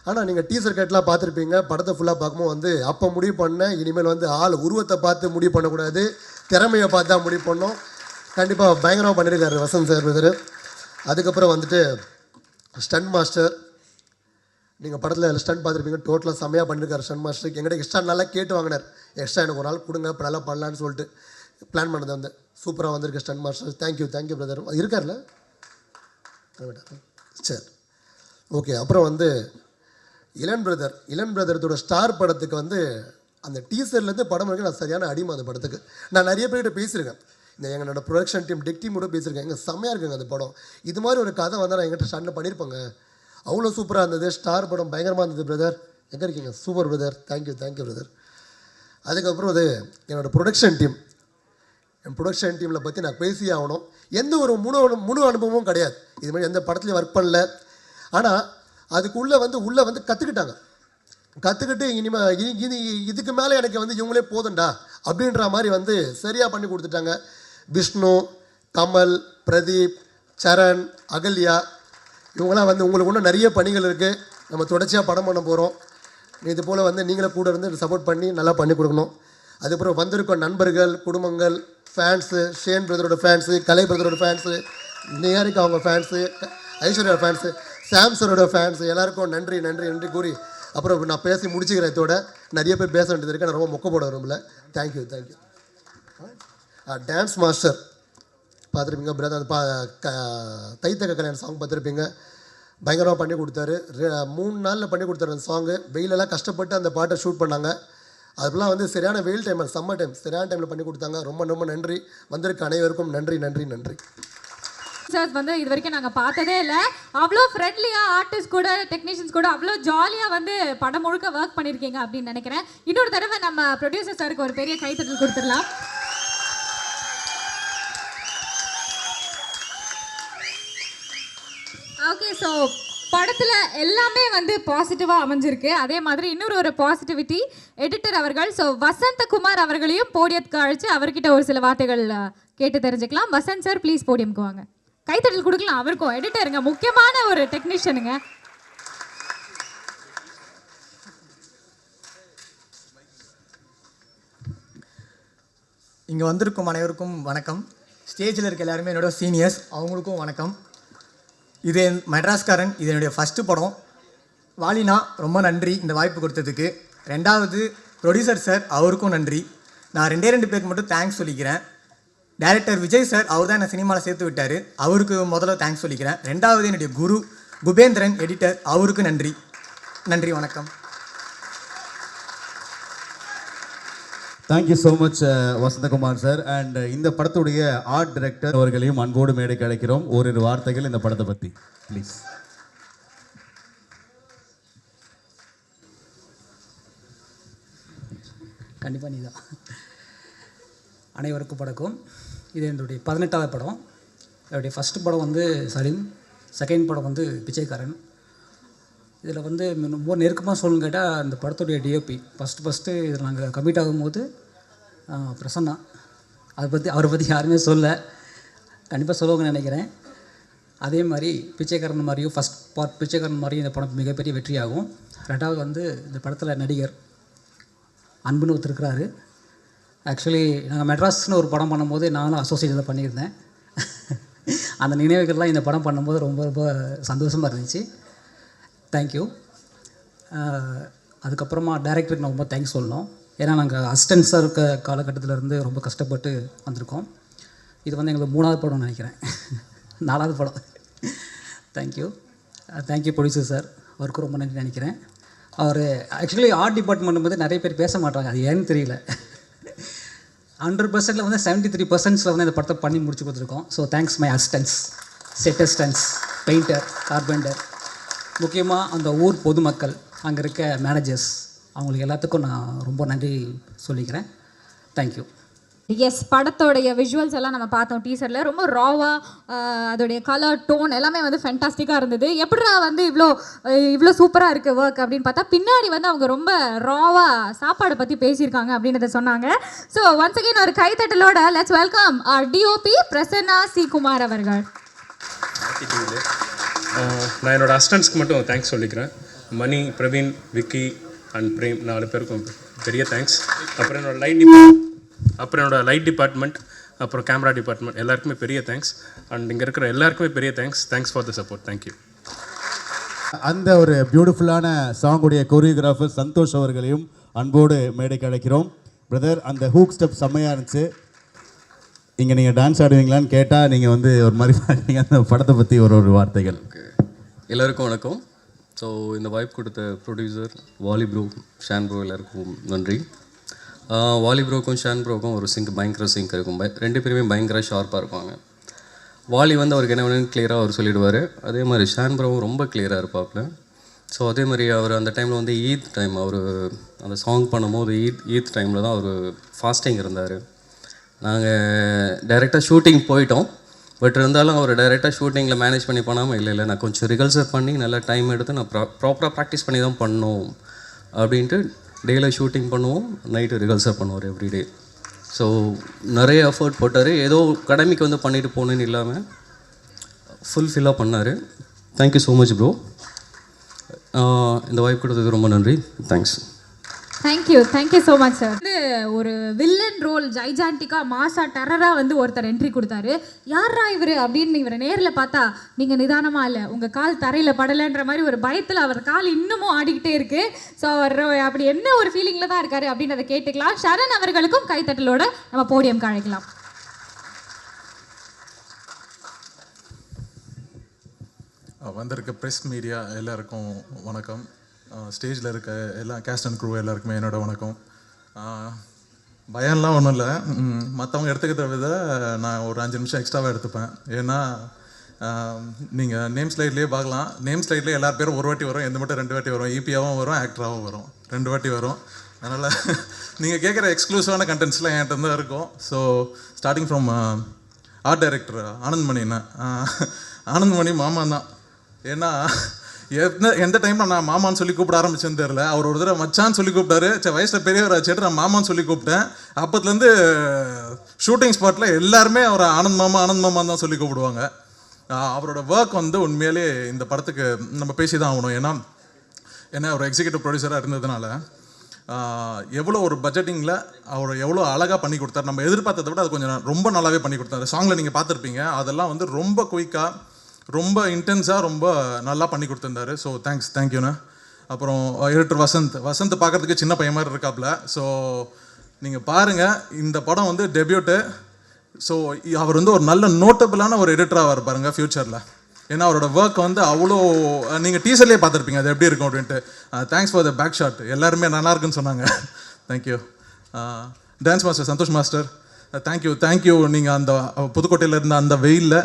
ஆனால் நீங்கள் டீசர் கட்லாம் பார்த்துருப்பீங்க, படத்தை ஃபுல்லாக பார்க்கும்போது வந்து அப்போ முடிவு பண்ணேன், இனிமேல் வந்து ஆள் உருவத்தை பார்த்து முடிவு பண்ணக்கூடாது, திறமையை பார்த்து தான் முடிவு பண்ணோம். கண்டிப்பாக பயங்கரமாக பண்ணியிருக்காரு வசந்த் சார் பிரதர். அதுக்கப்புறம் வந்துட்டு ஸ்டண்ட் மாஸ்டர், நீங்கள் படத்தில் ஸ்டண்ட் பார்த்துருப்பீங்க, டோட்டலாக செம்மையாக பண்ணியிருக்காரு ஸ்டண்ட் மாஸ்டர். எங்கிட்ட எக்ஸ்ட்ரா நல்லா கேட்டு வாங்கினார், எக்ஸ்ட்ரா எனக்கு ஒரு நாள் கொடுங்க, இப்போ நல்லா பண்ணலான்னு சொல்லிட்டு பிளான் பண்ணது வந்து சூப்பராக வந்திருக்கு ஸ்டண்ட் மாஸ்டர். Thank you brother. இருக்கார்ல சரி ஓகே. அப்புறம் வந்து இளன் பிரதரத்தோட ஸ்டார் படத்துக்கு வந்து அந்த டீசர்லேருந்து படம் வரைக்கும் நான் சரியான அடிமை அந்த படத்துக்கு. நான் நிறைய பேர்கிட்ட பேசியிருக்கேன், இந்த எங்களோட ப்ரொடக்ஷன் டீம் டெக் டீமோட பேசியிருக்கேன், எங்கள் செம்மையாக இருக்குங்க அந்த படம், இது மாதிரி ஒரு கதை வந்தால் நான் எங்கிட்ட ஸ்டார்டில் பண்ணியிருப்பாங்க, அவ்வளோ சூப்பராக இருந்தது, ஸ்டார் படம் பயங்கரமாக இருந்தது பிரதர். எங்கே இருக்கீங்க? Super brother, thank you brother. அதுக்கப்புறம் அது என்னோடய ப்ரொடக்ஷன் டீம், என் ப்ரொடக்ஷன் டீமில் பற்றி நான் பேசியே ஆகணும். எந்த ஒரு முழு அனுபவமும் கிடையாது, இது மாதிரி எந்த படத்துலையும் ஒர்க் பண்ணல. ஆனால் அதுக்குள்ளே வந்து கற்றுக்கிட்டு இனிமேல் இதுக்கு மேலே எனக்கு வந்து இவங்களே போதுண்டா அப்படின்ற மாதிரி வந்து சரியாக பண்ணி கொடுத்துட்டாங்க. விஷ்ணு, கமல், பிரதீப், சரண், அகல்யா, இவங்களாம் வந்து உங்களுக்கு இன்னும் நிறைய பணிகள் இருக்குது, நம்ம தொடர்ச்சியாக படம் பண்ண போகிறோம். இது போல் வந்து நீங்களே கூட இருந்து சப்போர்ட் பண்ணி நல்லா பண்ணி கொடுக்கணும். அதுக்கப்புறம் வந்திருக்கோம் நண்பர்கள், குடும்பங்கள், ஃபேன்ஸு, ஷேன் பிரதரோட ஃபேன்ஸு, கலை பிரதரோட ஃபேன்ஸு, நியாரிக்கு அவங்க ஃபேன்ஸு, ஐஸ்வர்யா ஃபேன்ஸு, சாம்சரோட ஃபேன்ஸு, எல்லாருக்கும் நன்றி கூறி அப்புறம் நான் பேசி முடிச்சுக்கிறேன். இதோட நிறைய பேர் பேச வேண்டியது இருக்குது, நான் ரொம்ப மொக்க போட விரும்பல. தேங்க்யூ. டான்ஸ் மாஸ்டர் பார்த்துருப்பீங்க பிரதர், அந்த தைத்தக்க கல்யாணம் சாங் பார்த்துருப்பீங்க, பயங்கரமாக பண்ணி கொடுத்தாரு. 3 நாளில் பண்ணி கொடுத்தாரு அந்த சாங்கு. வெயிலெல்லாம் கஷ்டப்பட்டு அந்த பாட்டை ஷூட் பண்ணாங்க, அதுக்கெல்லாம் வந்து சரியான வெயில் டைம், சம்மர் டைம், சரியான டைமில் பண்ணி கொடுத்தாங்க. ரொம்ப நன்றி. வந்திருக்க அனைவருக்கும் நன்றி. சார் வந்து இது வரைக்கும் நாங்கள் பார்த்ததே இல்லை, அவ்வளோ ஃப்ரெண்ட்லியாக ஆர்டிஸ்ட் கூட டெக்னீஷியன்ஸ் கூட அவ்வளோ ஜாலியாக வந்து படம் முழுக்க ஒர்க் பண்ணியிருக்கீங்க அப்படின்னு நினைக்கிறேன். இன்னொரு தடவை நம்ம ப்ரொடியூசர் சாருக்கு ஒரு பெரிய கைத்தட்டல் கொடுத்துடலாம். ஓகே, ஸோ படத்தில் எல்லாமே வந்து பாசிட்டிவாக அமைஞ்சிருக்கு. அதே மாதிரி இன்னொரு பாசிட்டிவிட்டி எடிட்டர் அவர்கள், ஸோ வசந்தகுமார் அவர்களையும் போடியத்துக்கு அழைச்சி அவர்கிட்ட ஒரு சில வார்த்தைகள் கேட்டு தெரிஞ்சுக்கலாம். வசந்த் சார் ப்ளீஸ் போடியம்க்கு வாங்க, கைத்தட்டல் கொடுக்கலாம். அவருக்கும் எடிட்டருங்க, முக்கியமான ஒரு டெக்னீஷியனுங்க. இங்கே வந்திருக்கும் அனைவருக்கும் வணக்கம். ஸ்டேஜில் இருக்க எல்லாருமே என்னோட சீனியர்ஸ், அவங்களுக்கும் வணக்கம். இது மெட்ராஸ்காரன், இது என்னுடைய ஃபஸ்ட்டு படம். வாலினா ரொம்ப நன்றி இந்த வாய்ப்பு கொடுத்ததுக்கு. 2வது ப்ரொடியூசர் சார், அவருக்கும் நன்றி. நான் 2 பேருக்கு மட்டும் தேங்க்ஸ் சொல்லிக்கிறேன். டைரக்டர் விஜய் சார், அவர் தான் என்னை சினிமாவில் சேர்த்து விட்டார், அவருக்கு முதல்ல தேங்க்ஸ் சொல்லிக்கிறேன். 2வது என்னுடைய குரு குபேந்திரன் எடிட்டர், அவருக்கு நன்றி. வணக்கம். Thank you so much Vasanthakumar sir. And இந்த படத்துடைய ஆர்ட் டைரக்டர் அவர்களையும் அன்போடு மேடைக்கு அழைக்கிறோம். ஓரிரு வார்த்தைகள் இந்த படத்தை பற்றி ப்ளீஸ். கண்டிப்பாக நீதான். அனைவருக்கும் வணக்கம். இது என்னுடைய 18வது படம். என்னுடைய ஃபஸ்ட்டு படம் வந்து சலீம், செகண்ட் படம் வந்து பிச்சைக்காரன். இதில் வந்து ரொம்ப நெருக்கமாக சொல்லணும்னு கேட்டால் இந்த படத்துடைய டிஓபி ஃபஸ்ட்டு இதில் நாங்கள் கமிட் ஆகும்போது பிரசன்னா, அவரை பற்றி யாருமே கண்டிப்பாக சொல்லுவாங்கன்னு நினைக்கிறேன். அதே மாதிரி பிச்சைக்காரன் மாதிரியும் ஃபஸ்ட் பார்ட் பிச்சைக்காரன் மாதிரியும் இந்த படம் மிகப்பெரிய வெற்றியாகும். 2வது வந்து இந்த படத்தில் நடிகர் அன்புன்னு ஒருத்தருக்கிறாரு. ஆக்சுவலி நாங்கள் மெட்ராஸ்னு ஒரு படம் பண்ணும்போது நானும் அசோசியேட்டில் பண்ணியிருந்தேன். அந்த நினைவுகள்லாம் இந்த படம் பண்ணும்போது ரொம்ப சந்தோஷமாக இருந்துச்சு. தேங்க்யூ. அதுக்கப்புறமா டைரக்டருக்கு நான் ரொம்ப தேங்க்ஸ் சொல்லணும். ஏன்னா நாங்கள் அசிஸ்டன்ஸாக இருக்க காலகட்டத்திலேருந்து ரொம்ப கஷ்டப்பட்டு வந்திருக்கோம். இது வந்து எங்களுக்கு 3வது படம்னு நினைக்கிறேன், 4வது படம். தேங்க்யூ ப்ரொடியூசர் சார், அவருக்கும் ரொம்ப நன்றி நினைக்கிறேன். அவர் ஆக்சுவலி ஆர்ட் டிபார்ட்மெண்ட் வந்து நிறைய பேர் பேச மாட்டாங்க, அது ஏன்னு தெரியல. 100%ல் வந்து 73%ல் வந்து இந்த படத்தை பண்ணி முடிச்சு கொடுத்துருக்கோம். So thanks my assistance, set assistance, painter, carpenter, முக்கியமாக அந்த ஊர் பொதுமக்கள், அங்கே இருக்க மேனேஜர்ஸ், அவங்களுக்கு எல்லாத்துக்கும் நான் ரொம்ப நன்றி சொல்லிக்கிறேன். தேங்க்யூ. எஸ், படத்தோடைய விஷுவல்ஸ் எல்லாம் நம்ம பார்த்தோம் டீசரில். ரொம்ப ராவாக அதோடைய கலர் டோன் எல்லாமே வந்து ஃபென்டாஸ்டிக்காக இருந்தது. எப்படிடா வந்து இவ்வளோ சூப்பராக இருக்குது ஒர்க் அப்படின்னு பார்த்தா பின்னாடி வந்து அவங்க ரொம்ப ராவாக சாப்பாடை பற்றி பேசியிருக்காங்க அப்படின்றத சொன்னாங்க. ஸோ ஒன்ஸ் அகெயின் ஒரு கைத்தட்டலோட let's welcome our DOP Prasanna C Kumar அவர்கள். நான் என்னோடய அசிஸ்டன்ஸ்க்கு மட்டும் தேங்க்ஸ் சொல்லிக்கிறேன். மணி, பிரவீன், விக்கி அண்ட் பிரேம் 4 பேருக்கும் பெரிய தேங்க்ஸ். அப்புறம் என்னோட லைட் டிபார்ட்மெண்ட், அப்புறம் கேமரா டிபார்ட்மெண்ட் எல்லாருக்குமே பெரிய தேங்க்ஸ். அண்ட் இங்கே இருக்கிற எல்லாருக்குமே பெரிய thanks for the support. Thank you. அந்த ஒரு பியூட்டிஃபுல்லான சாங்குடைய கொரியோகிராஃபர் சந்தோஷ் அவர்களையும் அன்போடு மேடைக்கு அழைக்கிறோம். பிரதர், அந்த ஹூக் ஸ்டெப் செம்மையாக இருந்துச்சு. இங்கே நீங்கள் டான்ஸ் ஆடுவீங்களான்னு கேட்டால் நீங்கள் வந்து ஒரு மாதிரி பார்க்குறீங்க. அந்த படத்தை பற்றி ஒரு வார்த்தைகள். எல்லாருக்கும் வணக்கம். ஸோ இந்த வாய்ப்பு கொடுத்த producer Vaali bro, Shaan bro எல்லாருக்கும் நன்றி. வாலி ப்ரோக்கும் ஷான் ப்ரோக்கும் ஒரு பயங்கர சிங்க் இருக்கும். 2 பேருமே பயங்கர ஷார்ப்பாக இருப்பாங்க. வாலி வந்து அவருக்கு என்ன வேணும்னு கிளியராக அவர் சொல்லிடுவார். அதே மாதிரி ஷான் ப்ரோவும் ரொம்ப கிளியராக இருப்பாப்புல. ஸோ அதே மாதிரி அவர் அந்த டைமில் வந்து ஈத் டைம் அவர் அந்த சாங் பண்ணும்போது ஈத் டைமில் தான் அவர் ஃபாஸ்டிங் இருந்தார். நாங்கள் டைரெக்டாக ஷூட்டிங் போயிட்டோம். பட் இருந்தாலும் அவர் டைரெக்டாக ஷூட்டிங்கில் மேனேஜ் பண்ணி பண்ணாமல் இல்லை நான் கொஞ்சம் ரிகல்சர் பண்ணி நல்லா டைம் எடுத்து நான் ப்ராப்பராக ப்ராக்டிஸ் பண்ணி தான் பண்ணோம் அப்படின்ட்டு டேயில் ஷூட்டிங் பண்ணுவோம், நைட்டு ரிகல்சர் பண்ணுவார் எவ்ரிடே. ஸோ நிறைய எஃபர்ட் போட்டார். ஏதோ கடமைக்கு வந்து பண்ணிட்டு போகணுன்னு இல்லாமல் ஃபுல்ஃபில்லாக பண்ணார். Thank you so much bro. இந்த வாய்ப்பு கொடுத்ததுக்கு ரொம்ப நன்றி. Thanks. Thank you so much sir. வந்து ஒரு வில்லன் ரோல் ஜைஜான்டிக்காக மாசா டெரராக வந்து ஒருத்தர் என்ட்ரி கொடுத்தாரு. யாரா இவர் அப்படின்னு இவரை நேரில் பார்த்தா நீங்கள் நிதானமாக இல்லை, உங்கள் கால் தரையில் படலைன்ற மாதிரி ஒரு பயத்தில் அவர் கால் இன்னமும் ஆடிக்கிட்டே இருக்கு. ஸோ அவர் அப்படி என்ன ஒரு ஃபீலிங்கில் தான் இருக்காரு அப்படின்றத கேட்டுக்கலாம். ஷரண் அவர்களுக்கும் கைத்தட்டலோட நம்ம போடியம் அழைக்கலாம். வந்திருக்க ப்ரெஸ் மீடியா எல்லாருக்கும் வணக்கம். ஸ்டேஜில் இருக்க எல்லா கேஸ்ட் அண்ட் க்ரூ எல்லாருக்குமே என்னோட வணக்கம். பயம்லாம் ஒன்றும் இல்லை. மற்றவங்க எடுத்துக்கிறத விட நான் ஒரு 5 நிமிஷம் எக்ஸ்ட்ராவாக எடுத்துப்பேன். ஏன்னா நீங்கள் நேம் ஸ்லைட்லேயே பார்க்கலாம். நேம் ஸ்லைட்லேயே எல்லார் பேரும் ஒரு வாட்டி வரும், எந்த மட்டும் 2 வாட்டி வரும். ஈபியாகவும் வரும், ஆக்டராகவும் வரும், 2 வாட்டி வரும். அதனால் நீங்கள் கேட்குற எக்ஸ்க்ளூசிவான கண்டென்ட்ஸ்லாம் என்கிட்ட தான் இருக்கும். So starting from art director ஆனந்த்மணிண்ணா. ஆனந்த்மணி மாமா தான். ஏன்னா எந்த டைமில் நான் மாமான்னு சொல்லி கூப்பிட ஆரம்பிச்சேன்னு தெரில. அவர் ஒரு தடவை மச்சான்னு சொல்லி கூப்பிட்டாரு. சரி, வயசில் பெரியவர் ஆச்சுட்டு நான் மாமான்னு சொல்லி கூப்பிட்டேன். அப்போத்துலேருந்து ஷூட்டிங் ஸ்பாட்டில் எல்லாருமே அவர் ஆனந்த் மாமான்னு தான் சொல்லி கூப்பிடுவாங்க. அவரோட ஒர்க் வந்து உண்மையிலே இந்த படத்துக்கு நம்ம பேசி தான் ஆகணும். ஏன்னா ஒரு எக்ஸிக்யூட்டிவ் ப்ரொடியூசராக இருந்ததுனால எவ்வளோ ஒரு பட்ஜெட்டிங்கில் அவர் எவ்வளோ அழகாக பண்ணி கொடுத்தாரு. நம்ம எதிர்பார்த்ததை விட அது கொஞ்சம் ரொம்ப நல்லாவே பண்ணி கொடுத்தாரு. சாங்கில் நீங்கள் பார்த்துருப்பீங்க, அதெல்லாம் வந்து ரொம்ப குயிக்காக, ரொம்ப இன்டென்ஸாக, ரொம்ப நல்லா பண்ணி கொடுத்துருந்தாரு. ஸோ தேங்க்யூண்ணா. அப்புறம் எடிட்டர் வசந்த் பார்க்குறதுக்கு சின்ன பையன் மாதிரி இருக்காப்புல. ஸோ நீங்கள் பாருங்கள், இந்த படம் வந்து டெபியூட்டு. ஸோ அவர் வந்து ஒரு நல்ல நோட்டபிளான ஒரு எடிட்டராக இருப்பாருங்க ஃப்யூச்சரில். ஏன்னா அவரோட ஒர்க் வந்து அவ்வளோ, நீங்கள் டீசர்லேயே பார்த்துருப்பீங்க அது எப்படி இருக்கும் அப்படின்ட்டு. Thanks for the back shot. எல்லாருமே நல்லா இருக்குன்னு சொன்னாங்க. Thank you. Dance master Santhosh master, thank you. நீங்கள் அந்த புதுக்கோட்டையில் இருந்த அந்த வெயிலில்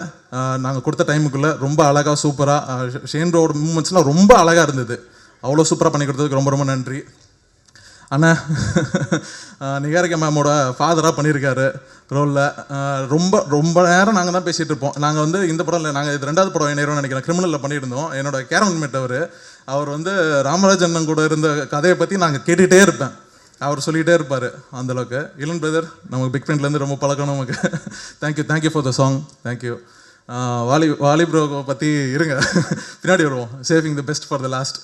நாங்கள் கொடுத்த டைமுக்குள்ளே ரொம்ப அழகாக சூப்பராக ஷேன்ரோட மூமெண்ட்ஸ்லாம் ரொம்ப அழகாக இருந்தது. அவ்வளோ சூப்பராக பண்ணி கொடுத்ததுக்கு ரொம்ப ரொம்ப நன்றி. அண்ணா நிகாரிகா மேமோட ஃபாதராக பண்ணியிருக்காரு ரோலில். ரொம்ப நேரம் நாங்கள் தான் பேசிகிட்டு இருப்போம். நாங்கள் வந்து இந்த படம் இல்லை, நாங்கள் இது 2வது படம் என்ன நினைக்கிறேன், கிரிமினலில் பண்ணியிருந்தோம். என்னோட கேரமன்மேட் அவர் வந்து ராமராஜ் அண்ணன் கூட இருந்த கதையை பற்றி நாங்கள் கேட்டுகிட்டே இருப்பேன். அவர் சொல்லிகிட்டே இருப்பார். அந்தளவுக்கு இளன் பிரதர் நமக்கு பிக் ஃப்ரெண்ட்லேருந்து ரொம்ப பழக்கம் நமக்கு. Thank you for the song. Thank you. Vaali bro பற்றி இருங்க, பின்னாடி வருவோம். Saving the best for the last.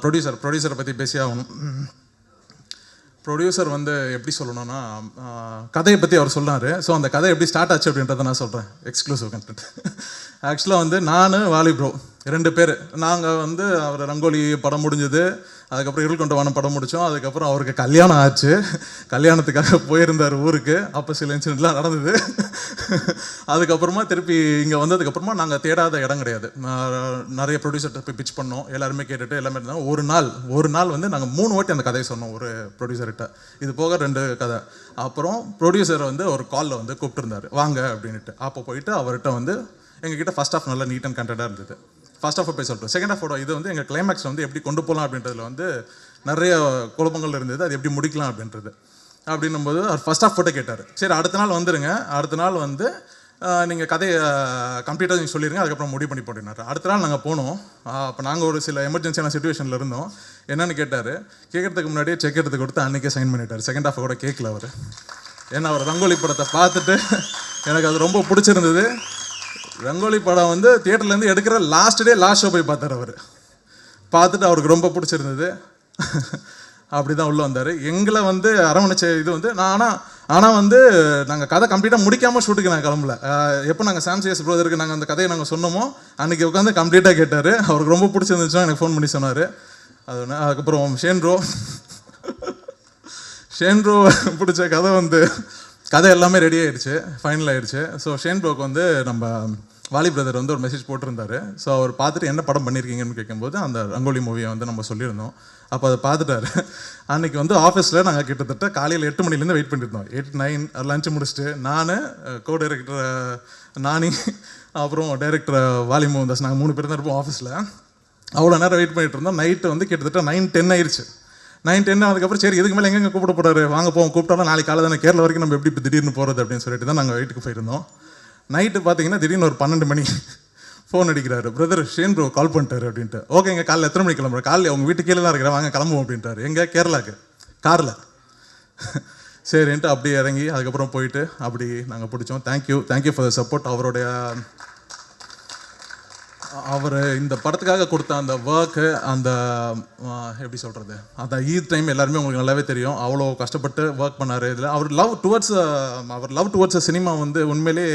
ப்ரொடியூசரை பற்றி பேசி ஆகணும். ப்ரொடியூசர் வந்து எப்படி சொல்லணும்னா, கதையை பற்றி அவர் சொன்னார். ஸோ அந்த கதை எப்படி ஸ்டார்ட் ஆச்சு அப்படின்றத நான் சொல்கிறேன். Exclusive content. ஆக்சுவலாக வந்து நான் வாலி ப்ரோ 2 பேர் நாங்கள் வந்து அவர் ரங்கோலி படம் முடிஞ்சது. அதுக்கப்புறம் இருள் கொண்ட வானம் படம் முடித்தோம். அதுக்கப்புறம் அவருக்கு கல்யாணம் ஆச்சு. கல்யாணத்துக்காக போயிருந்தார் ஊருக்கு. அப்போ சில இன்சிடென்ட்லாம் நடந்தது. அதுக்கப்புறமா திருப்பி இங்கே வந்ததுக்கப்புறமா நாங்கள் தேடாத இடம் கிடையாது. நிறைய ப்ரொடியூசர்கிட்ட போய் பிச் பண்ணோம். எல்லாருமே கேட்டுட்டு எல்லாமே இருந்தாங்க. ஒரு நாள் வந்து நாங்கள் 3 வாட்டி அந்த கதையை சொன்னோம் ஒரு ப்ரொடியூசர்கிட்ட. இது போக 2 கதை. அப்புறம் ப்ரொடியூசரை வந்து ஒரு காலில் வந்து கூப்பிட்டுருந்தாரு, வாங்க அப்படின்ட்டு. அப்போ போயிட்டு அவர்கிட்ட வந்து எங்ககிட்ட ஃபர்ஸ்ட் ஆஃப் நல்லா நீட் அண்ட் கண்டென்ட்டாக இருந்தது. ஃபர்ஸ்ட் ஆஃப் போய் சொல்லிட்டு செகண்ட் ஆஃபோட இது வந்து எங்கள் கிளைமேக்ஸ் வந்து எப்படி கொண்டு போகலாம் அப்படின்றதுல வந்து நிறைய குழப்பங்கள் இருந்தது. அது எப்படி முடிக்கலாம் அப்படின்றது. அப்படின்னும்போது அவர் ஃபர்ஸ்ட் ஆஃப் ஃபோட்டோ கேட்டார். சரி அடுத்த நாள் வந்துடுங்க, அடுத்த நாள் வந்து நீங்கள் கதையை கம்ப்ளீட்டாக நீங்கள் சொல்லிடுங்க, அதுக்கப்புறம் முடிவு பண்ணி போட்டினார். அடுத்த நாள் நாங்கள் போனோம். அப்போ நாங்கள் ஒரு சில எமர்ஜென்சியான சுச்சுவேஷனில் இருந்தோம். என்னென்னு கேட்டார். கேட்குறதுக்கு முன்னாடியே செக் எடுத்து கொடுத்து அன்றைக்கே சைன் பண்ணிட்டார். செகண்ட் ஹாஃப் கூட கேட்கல அவர். ஏன்னா அவர் ரங்கோலி படத்தை பார்த்துட்டு எனக்கு அது ரொம்ப பிடிச்சிருந்தது. ரங்கோலி படம் வந்து தியேட்டர்லேருந்து எடுக்கிற லாஸ்ட் ஷோ போய் பார்த்தார் அவர். பார்த்துட்டு அவருக்கு ரொம்ப பிடிச்சிருந்தது. அப்படி தான் உள்ளே வந்தார். எங்களை வந்து அரவணைச்ச இது வந்து ஆனால் வந்து நாங்கள் கதை கம்ப்ளீட்டாக முடிக்காமல் ஷூட்டுக்கு நான் கிளம்பல. எப்போ நாங்கள் சாம்சிஎஸ் பிரதருக்கு நாங்கள் அந்த கதையை நாங்கள் சொன்னோமோ அன்றைக்கி உட்காந்து கம்ப்ளீட்டாக கேட்டார். அவருக்கு ரொம்ப பிடிச்சிருந்துச்சுன்னா எனக்கு ஃபோன் பண்ணி சொன்னார். அது ஒன்று. அதுக்கப்புறம் ஷேன் ப்ரோ பிடிச்ச கதை வந்து கதை எல்லாமே ரெடி ஆகிடுச்சு, ஃபைனல் ஆகிடுச்சு. ஸோ ஷேன் ப்ரோக்கு வந்து நம்ம வாலி பிரதர் வந்து ஒரு மெசேஜ் போட்டிருந்தார். ஸோ அவர் பார்த்துட்டு என்ன படம் பண்ணியிருக்கீங்கன்னு கேட்கும்போது அந்த ரங்கோலி மூவியை வந்து நம்ம சொல்லியிருந்தோம். அப்போ அதை பார்த்துட்டாரு. அன்றைக்கி வந்து ஆஃபீஸில் நாங்கள் கிட்டத்தட்ட காலையில் 8 மணிலேருந்து வெயிட் பண்ணியிருந்தோம். 8, 9 லஞ்சு முடிச்சுட்டு நான் கோ டைரக்டர் நானி அப்புறம் டைரக்டர் வாலி மோகன்தாஸ் நாங்கள் 3 பேர் தான் இருப்போம் ஆஃபீஸில். அவ்வளோ நேரம் வெயிட் பண்ணிட்டு இருந்தோம். நைட்டு வந்து கிட்டத்தட்ட 9-10 ஆயிடுச்சு. 9-10 அதுக்கப்புறம் சரி இதுக்கு மேலே எங்கெங்கே கூப்பிட போகிறாரு, வாங்க போவோம், கூப்பிட்டாலும் நாளைக்கு காலை தானே, கேரளா வரைக்கும் நம்ம எப்படி இப்போ திடீர்னு போகிறது அப்படின்னு சொல்லிட்டு தான் நாங்கள் வீட்டுக்கு போயிருந்தோம். நைட்டு பார்த்தீங்கன்னா திடீர்னு ஒரு 12 மணி ஃபோன் அடிக்கிறாரு. பிரதர் ஷேன் ப்ரோ கால் பண்ணிட்டாரு அப்படின்ட்டு. ஓகேங்க காலையில் எத்தனை மணிக்கு கிளம்புறேன்? காலையில் அவங்க வீட்டு கீழே தான் இருக்கிறேன், வாங்க கிளம்புவோம் அப்படின்ட்டாரு. எங்கே? கேரளாவுக்கு காரில். சரின்ட்டு அப்படி இறங்கி அதுக்கப்புறம் போயிட்டு அப்படி நாங்கள் பிடிச்சோம். Thank you for the support. அவர் இந்த படத்துக்காக கொடுத்த அந்த ஒர்க்கு, அந்த எப்படி சொல்கிறது, அந்த ஈத் டைம் எல்லாருமே உங்களுக்கு நல்லாவே தெரியும். அவ்வளோ கஷ்டப்பட்டு ஒர்க் பண்ணார். இதில் அவர் லவ் டுவர்ட்ஸ் சினிமா வந்து உண்மையிலே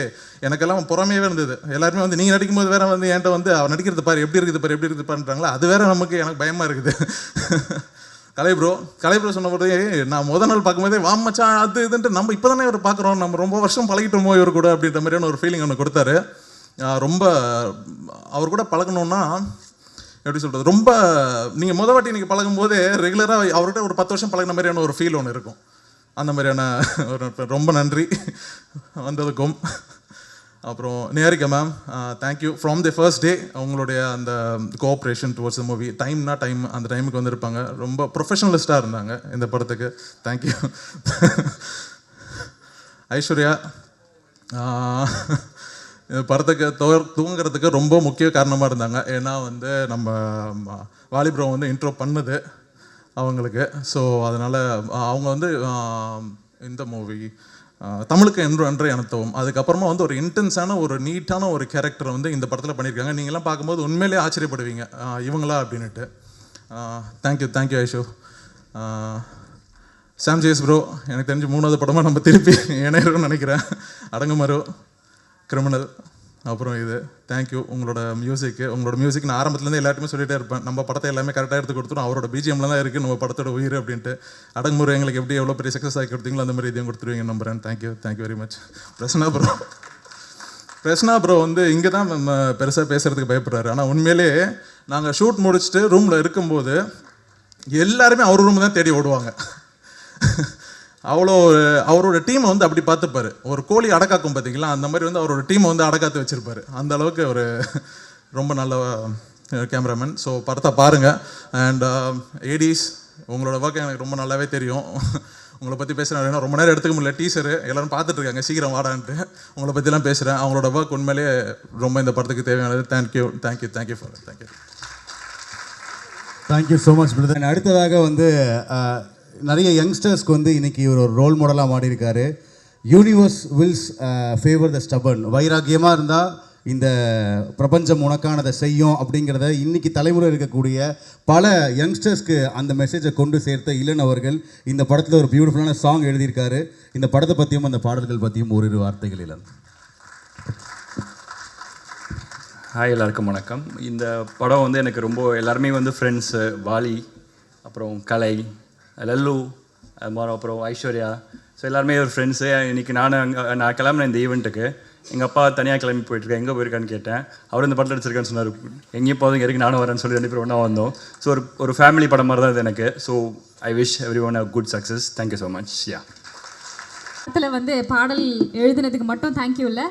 எனக்கெல்லாம் புறமையாகவே இருந்தது. எல்லாருமே வந்து நீங்கள் நடிக்கும்போது வேறு வந்து என்கிட்ட வந்து அவர் நடிக்கிறது பாரு எப்படி இருக்குது பாருன்றாங்களா, அது வேறு நமக்கு எனக்கு பயமாக இருக்குது. கலை ப்ரோ சொன்ன போதே நான் முதல் நாள் பார்க்கும்போதே வாமச்சான் அது இதுன்ட்டு நம்ம இப்போ தானே இவர் பார்க்குறோம், நம்ம ரொம்ப வருஷம் பழகிட்டோமோ இவர் கூட அப்படின்ற மாதிரியான ஒரு ஃபீலிங் ஒன்று கொடுத்தாரு. ரொம்ப அவர் கூட பழகணுன்னா எப்படி சொல்கிறது, ரொம்ப நீங்கள் வாட்டி நீங்கள் பழகும்போதே ரெகுலராக அவர்கிட்ட ஒரு 10 வருஷம் பழகின மாதிரியான ஒரு ஃபீல் ஒன்று இருக்கும். அந்த மாதிரியான ஒரு ரொம்ப நன்றி வந்ததுக்கும். அப்புறம் Niharika ma'am thank you from the first day. அவங்களுடைய அந்த cooperation towards the movie. Time அந்த டைமுக்கு வந்திருப்பாங்க. ரொம்ப ப்ரொஃபஷனலிஸ்ட்டாக இருந்தாங்க இந்த படத்துக்கு. தேங்க்யூ. ஐஸ்வர்யா இந்த படத்துக்கு தூங்குறதுக்கு ரொம்ப முக்கிய காரணமாக இருந்தாங்க. ஏன்னா வந்து நம்ம வாலி ப்ரோ வந்து இன்ட்ரோ பண்ணுது அவங்களுக்கு. ஸோ அதனால் அவங்க வந்து இந்த மூவி தமிழுக்கு என்று அன்றை அனுத்தவும், அதுக்கப்புறமா வந்து ஒரு இன்டென்ஸான ஒரு நீட்டான ஒரு கேரக்டர் வந்து இந்த படத்தில் பண்ணியிருக்காங்க. நீங்களாம் பார்க்கும்போது உண்மையிலே ஆச்சரியப்படுவீங்க இவங்களா அப்படின்ட்டு. தேங்க்யூ ஐஷு. சாம்ஜிஎஸ் ப்ரோ எனக்கு தெரிஞ்சு 3வது படமாக நம்ம திருப்பி இணையணும்னு நினைக்கிறேன். அடங்குமரு, கிரிமினல், அப்புறம் இது. தேங்க்யூ. உங்களோட மியூசிக் நான் ஆரம்பத்துலேருந்து எல்லாருமே சொல்லிகிட்டே இருப்பேன். நம்ம படத்தை எல்லாமே கரெக்டாக எடுத்து கொடுத்துரும். அவரோட பிஜிஎம்லாம் தான் இருக்குது நம்ம படத்தோட உயிர் அப்படின்ட்டு. அடங்குமுறை எங்களுக்கு எப்படி எவ்வளோ பெரிய சக்ஸஸ் ஆகி கொடுத்தீங்களோ அந்த மாதிரி இதையும் கொடுத்துருவீங்க நம்புறேன். Thank you very much. Prasanna bro வந்து இங்கே தான் நம்ம பெருசாக பேசுகிறதுக்கு பயப்படுறாரு. ஆனால் உண்மையிலே நாங்கள் ஷூட் முடிச்சுட்டு ரூமில் இருக்கும்போது எல்லாருமே அவர் ரூம் தான் தேடி ஓடுவாங்க. அவ்வளோ அவரோட டீமை வந்து அப்படி பார்த்துப்பாரு. ஒரு கோழி அடக்காக்கும் பார்த்தீங்களா, அந்த மாதிரி வந்து அவரோட டீமை வந்து அடக்காத்து வச்சுருப்பார். அந்த அளவுக்கு ஒரு ரொம்ப நல்ல கேமராமேன். ஸோ படத்தை பாருங்கள். அண்ட் ஏடிஸ் உங்களோட ஒர்க் எனக்கு ரொம்ப நல்லாவே தெரியும். உங்களை பற்றி பேசுகிறேன், ரொம்ப நேரம் எடுத்துக்க முடியல. டீசரு எல்லோரும் பார்த்துட்ருக்காங்க, சீக்கிரம் வாடான்ட்டு உங்களை பற்றிலாம் பேசுகிறேன். அவங்களோட ஒர்க் உண்மையிலே ரொம்ப இந்த படத்துக்கு தேவையானது. Thank you for thank you so much brother. அடுத்ததாக வந்து நிறைய யங்ஸ்டர்ஸ்க்கு வந்து இன்றைக்கி ஒரு ரோல் மாடலாக மாறியிருக்காரு. Universe wills favour the stubborn. வைராக்கியமாக இருந்தால் இந்த பிரபஞ்சம் உனக்கானதை செய்யும் அப்படிங்கிறத இன்றைக்கி தலைமுறை இருக்கக்கூடிய பல யங்ஸ்டர்ஸ்க்கு அந்த மெசேஜை கொண்டு சேர்த்த இளன் அவர்கள் இந்த படத்தில் ஒரு பியூட்டிஃபுல்லான சாங் எழுதியிருக்காரு. இந்த படத்தை பற்றியும் அந்த பாடல்கள் பற்றியும் ஓரிரு வார்த்தைகள் இளன். ஹாய், எல்லாருக்கும் வணக்கம். இந்த படம் வந்து எனக்கு ரொம்ப எல்லாருமே வந்து ஃப்ரெண்ட்ஸு, வாலி, அப்புறம் கலை, லல்லு, அப்புறம் ஐஸ்வர்யா, ஸோ எல்லாருமே ஒரு ஃப்ரெண்ட்ஸு. இன்றைக்கி நான் கிளம்புனேன் இந்த ஈவெண்ட்டுக்கு. எங்கள் அப்பா தனியாக கிளம்பி போயிட்டுருக்கேன், எங்கே போயிருக்கான்னு கேட்டேன். அவர் இந்த படத்தில் எடுத்துருக்கான்னு சொன்னார். எங்கேயும் போதும் இறக்கி நானும் வரேன்னு சொல்லி 2 பேரும் ஒன்றா வந்தோம். ஸோ ஒரு ஃபேமிலி படம் மாதிரி தான் இது எனக்கு. So I wish every one a good success. Thank you so much. படத்தில் வந்து பாடல் எழுதினதுக்கு மட்டும் தேங்க்யூ இல்லை,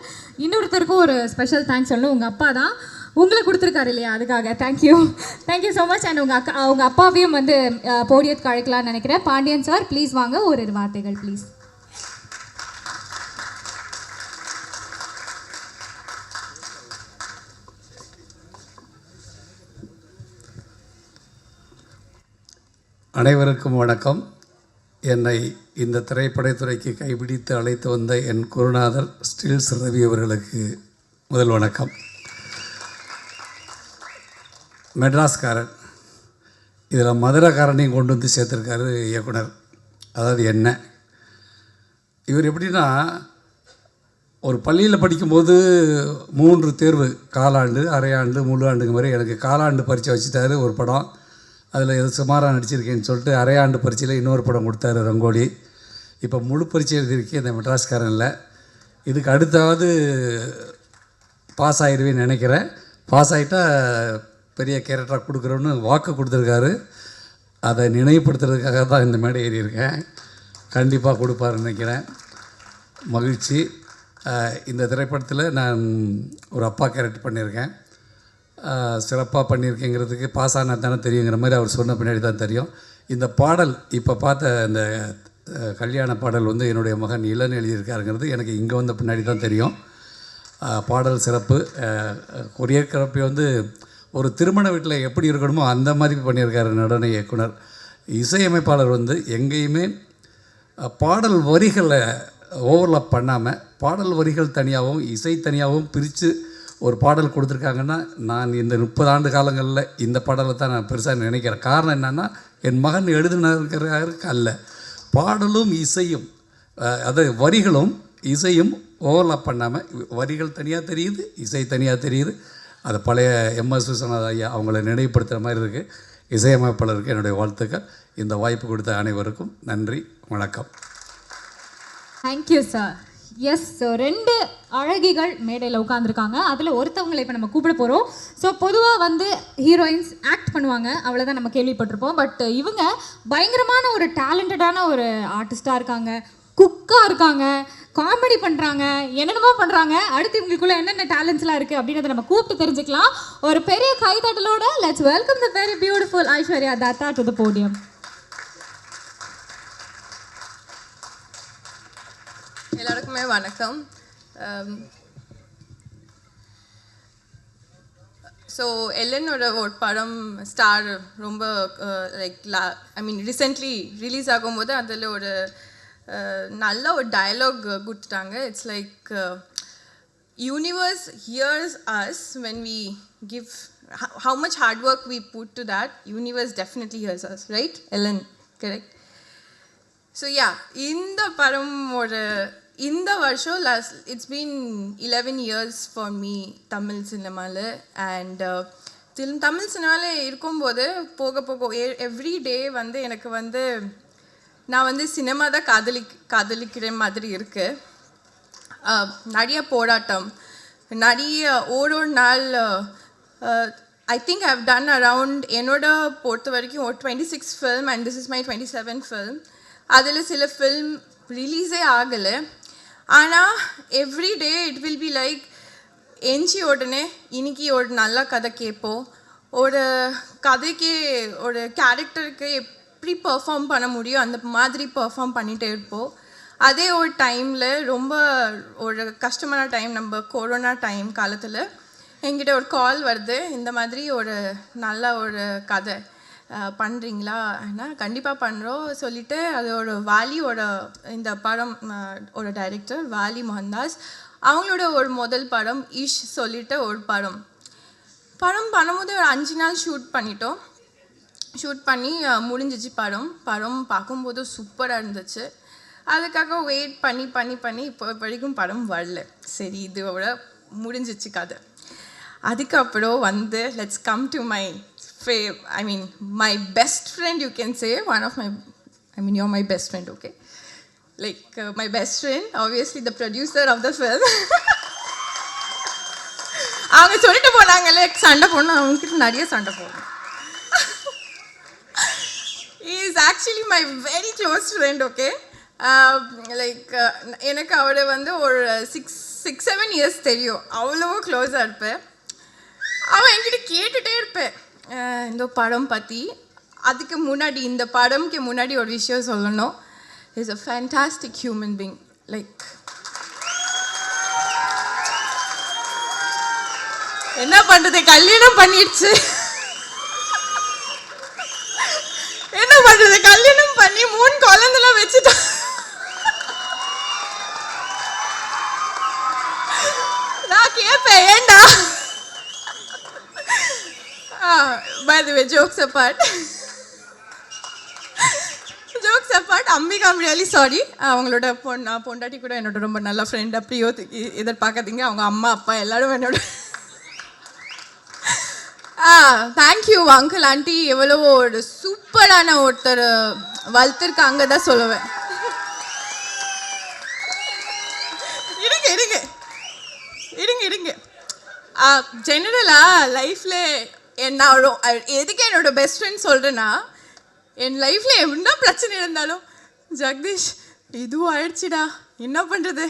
இன்னொருத்தருக்கும் ஒரு ஸ்பெஷல் தேங்க்ஸ் சொல்லணும். உங்கள் அப்பா தான். உங்களை கொடுத்துருக்காரு இல்லையா, அதுக்காக தேங்க்யூ ஸோ மச். அண்ட் உங்கள் அப்பாவையும் வந்து போடியத்துக்கு அழைக்கலாம்னு நினைக்கிறேன். பாண்டியன் சார் ப்ளீஸ் வாங்க, ஒரு வார்த்தைகள் ப்ளீஸ். அனைவருக்கும் வணக்கம். என்னை இந்த திரைப்படத்துறைக்கு கைப்பிடித்து அழைத்து வந்த என் குருநாதர் ஸ்டில்ஸ் ரவி அவர்களுக்கு முதல் வணக்கம். மெட்ராஸ்காரன், இதில் மதுரைக்காரனையும் கொண்டு வந்து சேர்த்துருக்காரு இயக்குனர். அதாவது என்ன, இவர் எப்படின்னா, ஒரு பள்ளியில் படிக்கும்போது 3 தேர்வு, காலாண்டு, அரையாண்டு, முழு ஆண்டுங்க மாதிரி. எனக்கு காலாண்டு பரீட்சை வச்சுட்டாரு ஒரு படம், அதில் எது சுமாராக நடிச்சிருக்கேன்னு சொல்லிட்டு அரையாண்டு பரீட்சையில் இன்னொரு படம் கொடுத்தாரு, ரங்கோலி. இப்போ முழு பரீட்சை எழுதியிருக்கேன் இந்த மெட்ராஸ்காரனில். இதுக்கு அடுத்தாவது பாஸ் ஆகிடுவேன்னு நினைக்கிறேன். பாஸ் ஆகிட்டா பெரிய கேரக்டராக கொடுக்குறோன்னு வாக்கு கொடுத்துருக்காரு. அதை நினைவுபடுத்துறதுக்காக தான் இந்த மேடை ஏறியிருக்கேன். கண்டிப்பாக கொடுப்பாருன்னு நினைக்கிறேன். மகிழ்ச்சி. இந்த திரைப்படத்தில் நான் ஒரு அப்பா கேரக்டர் பண்ணியிருக்கேன். சிறப்பாக பண்ணியிருக்கேங்கிறதுக்கு பாஸ் ஆனால் தானே தெரியுங்கிற மாதிரி அவர் சொன்ன பின்னாடி தான் தெரியும். இந்த பாடல் இப்போ பார்த்த இந்த கல்யாண பாடல் வந்து என்னுடைய மகன் இளன் எழுதியிருக்காருங்கிறது எனக்கு இங்கே வந்த பின்னாடி தான் தெரியும். பாடல் சிறப்பு. கொரியோகிராஃபி வந்து ஒரு திருமண வீட்டில் எப்படி இருக்கணுமோ அந்த மாதிரி பண்ணியிருக்காரு நடன இயக்குனர். இசையமைப்பாளர் வந்து எங்கேயுமே பாடல் வரிகளை ஓவர்லாப் பண்ணாமல் பாடல் வரிகள் தனியாகவும் இசை தனியாகவும் பிரித்து ஒரு பாடல் கொடுத்துருக்காங்கன்னா, நான் இந்த 30 ஆண்டு காலங்களில் இந்த பாடலை தான் நான் பெருசாக நினைக்கிறேன். காரணம் என்னென்னா, என் மகன் எழுதுனருக்கு அல்ல, பாடலும் இசையும், அது வரிகளும் இசையும் ஓவர்லாப் பண்ணாமல் வரிகள் தனியாக தெரியுது, இசை தனியாக தெரியுது. அது பழைய எம்எஸ் விஸ்வநாத ஐயா அவங்கள நினைவுபடுத்துகிற மாதிரி இருக்குது. இசையமைப்பாளருக்கு என்னுடைய வாழ்த்துக்கள். இந்த வாய்ப்பு கொடுத்த அனைவருக்கும் நன்றி, வணக்கம். Thank you sir. எஸ், ஸோ 2 அழகிகள் மேடையில் உட்காந்துருக்காங்க. அதில் ஒருத்தவங்களை இப்போ நம்ம கூப்பிட போகிறோம். ஸோ பொதுவாக வந்து ஹீரோயின்ஸ் ஆக்ட் பண்ணுவாங்க, அவ்வளோதான் நம்ம கேள்விப்பட்டிருப்போம். பட் இவங்க பயங்கரமான ஒரு டேலண்டடான ஒரு ஆர்டிஸ்டாக இருக்காங்க, குக்காக இருக்காங்க, காமெடி பண்ணுறாங்க, என்னென்னமோ பண்ணுறாங்க. அடுத்து இவங்களுக்குள்ள என்னென்ன டேலண்ட்ஸ்லாம் இருக்குது அப்படின்றத நம்ம கூப்பிட்டு தெரிஞ்சுக்கலாம். ஒரு பெரிய கைத்தட்டலோட let's welcome the very beautiful Aishwarya Dutta to the podium. எல்லாருக்குமே வணக்கம். ஸோ எல்லனோட ஒரு படம் ஸ்டார் ரொம்ப லைக் ரீசெண்ட்லி ரிலீஸ் ஆகும்போது அதில் ஒரு நல்ல ஒரு டயலாக் கொடுத்துட்டாங்க. It's like universe hears us when we give how much hard work we put to that, universe definitely hears us, right Ellen? Correct. So yeah, இந்த படம் ஒரு இந்த வருஷம் it's been 11 years for me Tamil சினிமாவில். அண்ட் தமிழ் சினிமாவில் இருக்கும்போது போக போக எவ்ரி டே வந்து எனக்கு வந்து நான் வந்து சினிமா தான் காதலிக்கிற மாதிரி இருக்குது. நிறைய போராட்டம், நிறைய ஒரு நாள் I think I've done around என்னோட பொறுத்த வரைக்கும் 26 film and this is my 27th film. அதில் சில ஃபில்ம் ரிலீஸே ஆகலை. ஆனால் every day it will be like எஞ்சி உடனே இன்னைக்கு ஒரு நல்ல கதை கேட்போம், ஒரு கதைக்கு ஒரு கேரக்டருக்கு எப்படி பெர்ஃபார்ம் பண்ண முடியும் அந்த மாதிரி பெர்ஃபார்ம் பண்ணிகிட்டே இருப்போம். அதே ஒரு டைமில் ரொம்ப ஒரு கஷ்டமான டைம், நம்ம கொரோனா டைம் காலத்தில் என்கிட்ட ஒரு கால் வருது, இந்த மாதிரி ஒரு நல்ல ஒரு கதை பண்ணுறீங்களா? ஆனால் கண்டிப்பாக பண்ணுறோம் சொல்லிவிட்டு அது ஒரு வாலியோட இந்த படம் ஒரு டைரக்டர் வாலி மோகன்தாஸ் அவங்களோட ஒரு முதல் படம் இஷ் சொல்லிட்டு ஒரு படம் பண்ணும்போது ஒரு 5 நாள் ஷூட் பண்ணி முடிஞ்சிச்சு. படம் பார்க்கும்போது சூப்பராக இருந்துச்சு. அதுக்காக வெயிட் பண்ணி இப்போ வரைக்கும் படம் வரல. சரி, இதோட முடிஞ்சிச்சு கதை. அதுக்கப்புறம் வந்து let's come to my my best friend, you can say, you're my best friend, okay? Like my best friend, obviously the producer of the film. அவங்க சொல்லிட்டு போனாங்களே சண்டை போடணும், அவங்ககிட்ட நிறைய சண்டை போடணும். He is actually my very close friend, okay? எனக்கு அவரை வந்து ஒரு 6-7 years தெரியும், அவ்வளோ க்ளோஸாக இருப்பேன். அவன் என்கிட்ட கேட்டுகிட்டே இருப்பேன் இந்த படம் பற்றி. அதுக்கு முன்னாடி இந்த படம்க்கு முன்னாடி ஒரு விஷயம் சொல்லணும். Is a fantastic human being. Like என்ன பண்ணுறது, கல்யாணம் பண்ணிடுச்சு. என்ன பண்ணுறது, கல்யாணம் பண்ணி 3 குழந்தைலாம் வச்சுட்டா. நான் கேட்பேன் ஏண்டா. By the way, jokes apart, Ambika, I'm really sorry. அவங்களோட பொண்டாட்டி கூட என்னோட ரொம்ப நல்ல ஃப்ரெண்ட். அப்படியோ எதிர்பார்க்காதீங்க. அவங்க அம்மா அப்பா எல்லாரும் என்னோட. தேங்க்யூ அங்கிள் ஆண்டி, எவ்வளோ ஒரு சூப்பரான ஒருத்தர் வளர்த்துருக்காங்க தான் சொல்லுவேன். இருங்க ஜெனரலாக லைஃப்பில் நான் எதுக்கு என்னோட பெஸ்ட் ஃப்ரெண்ட் சொல்கிறேன்னா, என் லைஃப்பில் என்ன பிரச்சனை இருந்தாலும், ஜெகதீஷ் இதுவும் ஆயிடுச்சுடா, என்ன பண்ணுறது,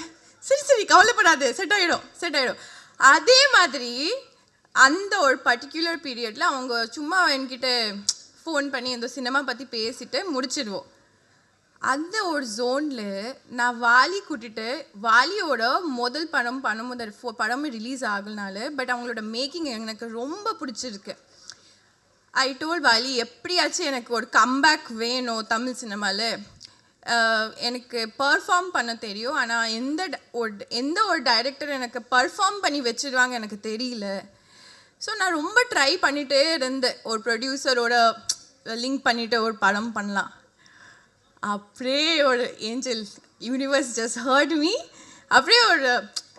சரி கவலைப்படாது, செட் ஆகிடும். அதே மாதிரி அந்த ஒரு பர்டிகுலர் பீரியடில் அவங்க சும்மா என்கிட்ட ஃபோன் பண்ணி இந்த சினிமா பற்றி பேசிட்டு முடிச்சிடுவோம். அந்த ஒரு ஜோனில் நான் வாலி கூட்டிட்டு, வாலியோட முதல் படம் ரிலீஸ் ஆகலனால, பட் அவங்களோட மேக்கிங் எனக்கு ரொம்ப பிடிச்சிருக்கு. ஐ டோல்ட் வாலி, எப்படியாச்சும் எனக்கு ஒரு கம்பேக் வேணும் தமிழ் சினிமாவில். எனக்கு பர்ஃபார்ம் பண்ண தெரியும், ஆனால் எந்த ஒரு டைரக்டர் எனக்கு பர்ஃபார்ம் பண்ணி வச்சிடுவாங்க எனக்கு தெரியல. ஸோ நான் ரொம்ப ட்ரை பண்ணிகிட்டே இருந்தேன், ஒரு ப்ரொடியூசரோட லிங்க் பண்ணிவிட்டு ஒரு படம் பண்ணலாம். அப்படியே ஒரு angel universe just heard me. அப்படியே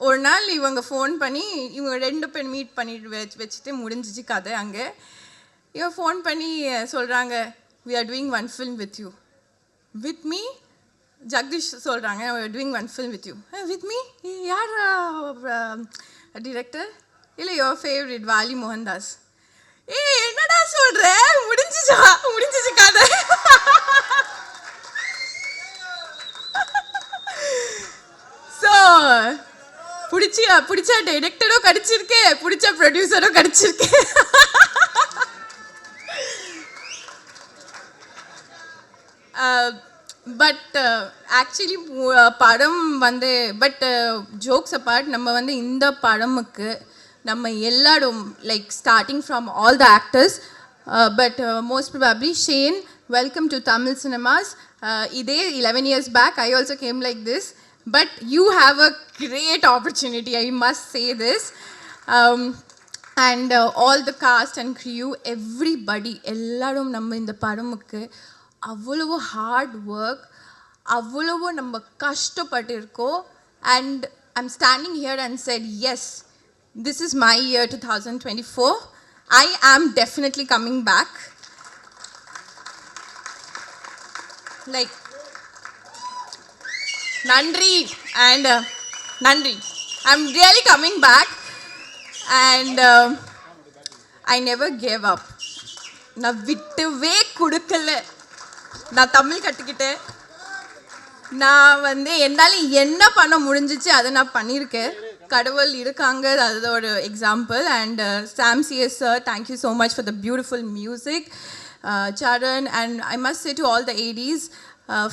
ஒரு நாள் இவங்க ஃபோன் பண்ணி, இவங்க 2 பேர் மீட் பண்ணிட்டு வச்சுட்டு முடிஞ்சிச்சு கதை. அங்கே இவன் ஃபோன் பண்ணி சொல்கிறாங்க, we are doing one film with you. With me? Jagadish சொல்கிறாங்க, we are doing one film with you. With me? யார் டிரெக்டர்? இல்லை, your favorite வாலி மோகன்தாஸ். என்னடா சொல்கிற, முடிஞ்சிச்சு கதை. ஸோ பிடிச்ச டைரக்டரும் கிடச்சிருக்கு, பிடிச்ச ப்ரொடியூசரும் கிடச்சிருக்கு. பட் ஆக்சுவலி படம் பட் ஜோக்ஸ் அப்பார்ட், நம்ம இந்த படமுக்கு நம்ம எல்லாரும் like starting from all the actors, but most probably Shane, welcome to Tamil cinemas. இதே 11 years back I also came like this, but you have a great opportunity, I must say this. And all the cast and crew, everybody, எல்லாரும் நம்ம இந்த படமுக்கு அவ்வளவு ஹார்ட் ஒர்க், அவ்வளவு நம்ம கஷ்டப்பட்டிருக்கோம். And I'm standing here and said, yes, this is my year 2024. I am definitely coming back. Like, Nandri and Nandri. I'm really coming back, and I never gave up. நான் விட்டுவே கொடுக்கல. நான் தமிழ் கற்றுக்கிட்டேன். நான் என்னால் என்ன பண்ண முடிஞ்சிச்சு அதை நான் பண்ணியிருக்கேன். கடவுள் இருக்காங்க, அதோட example. And Sam CS sir, thank you so much for the beautiful music. Charan, and I must say to all the ADs,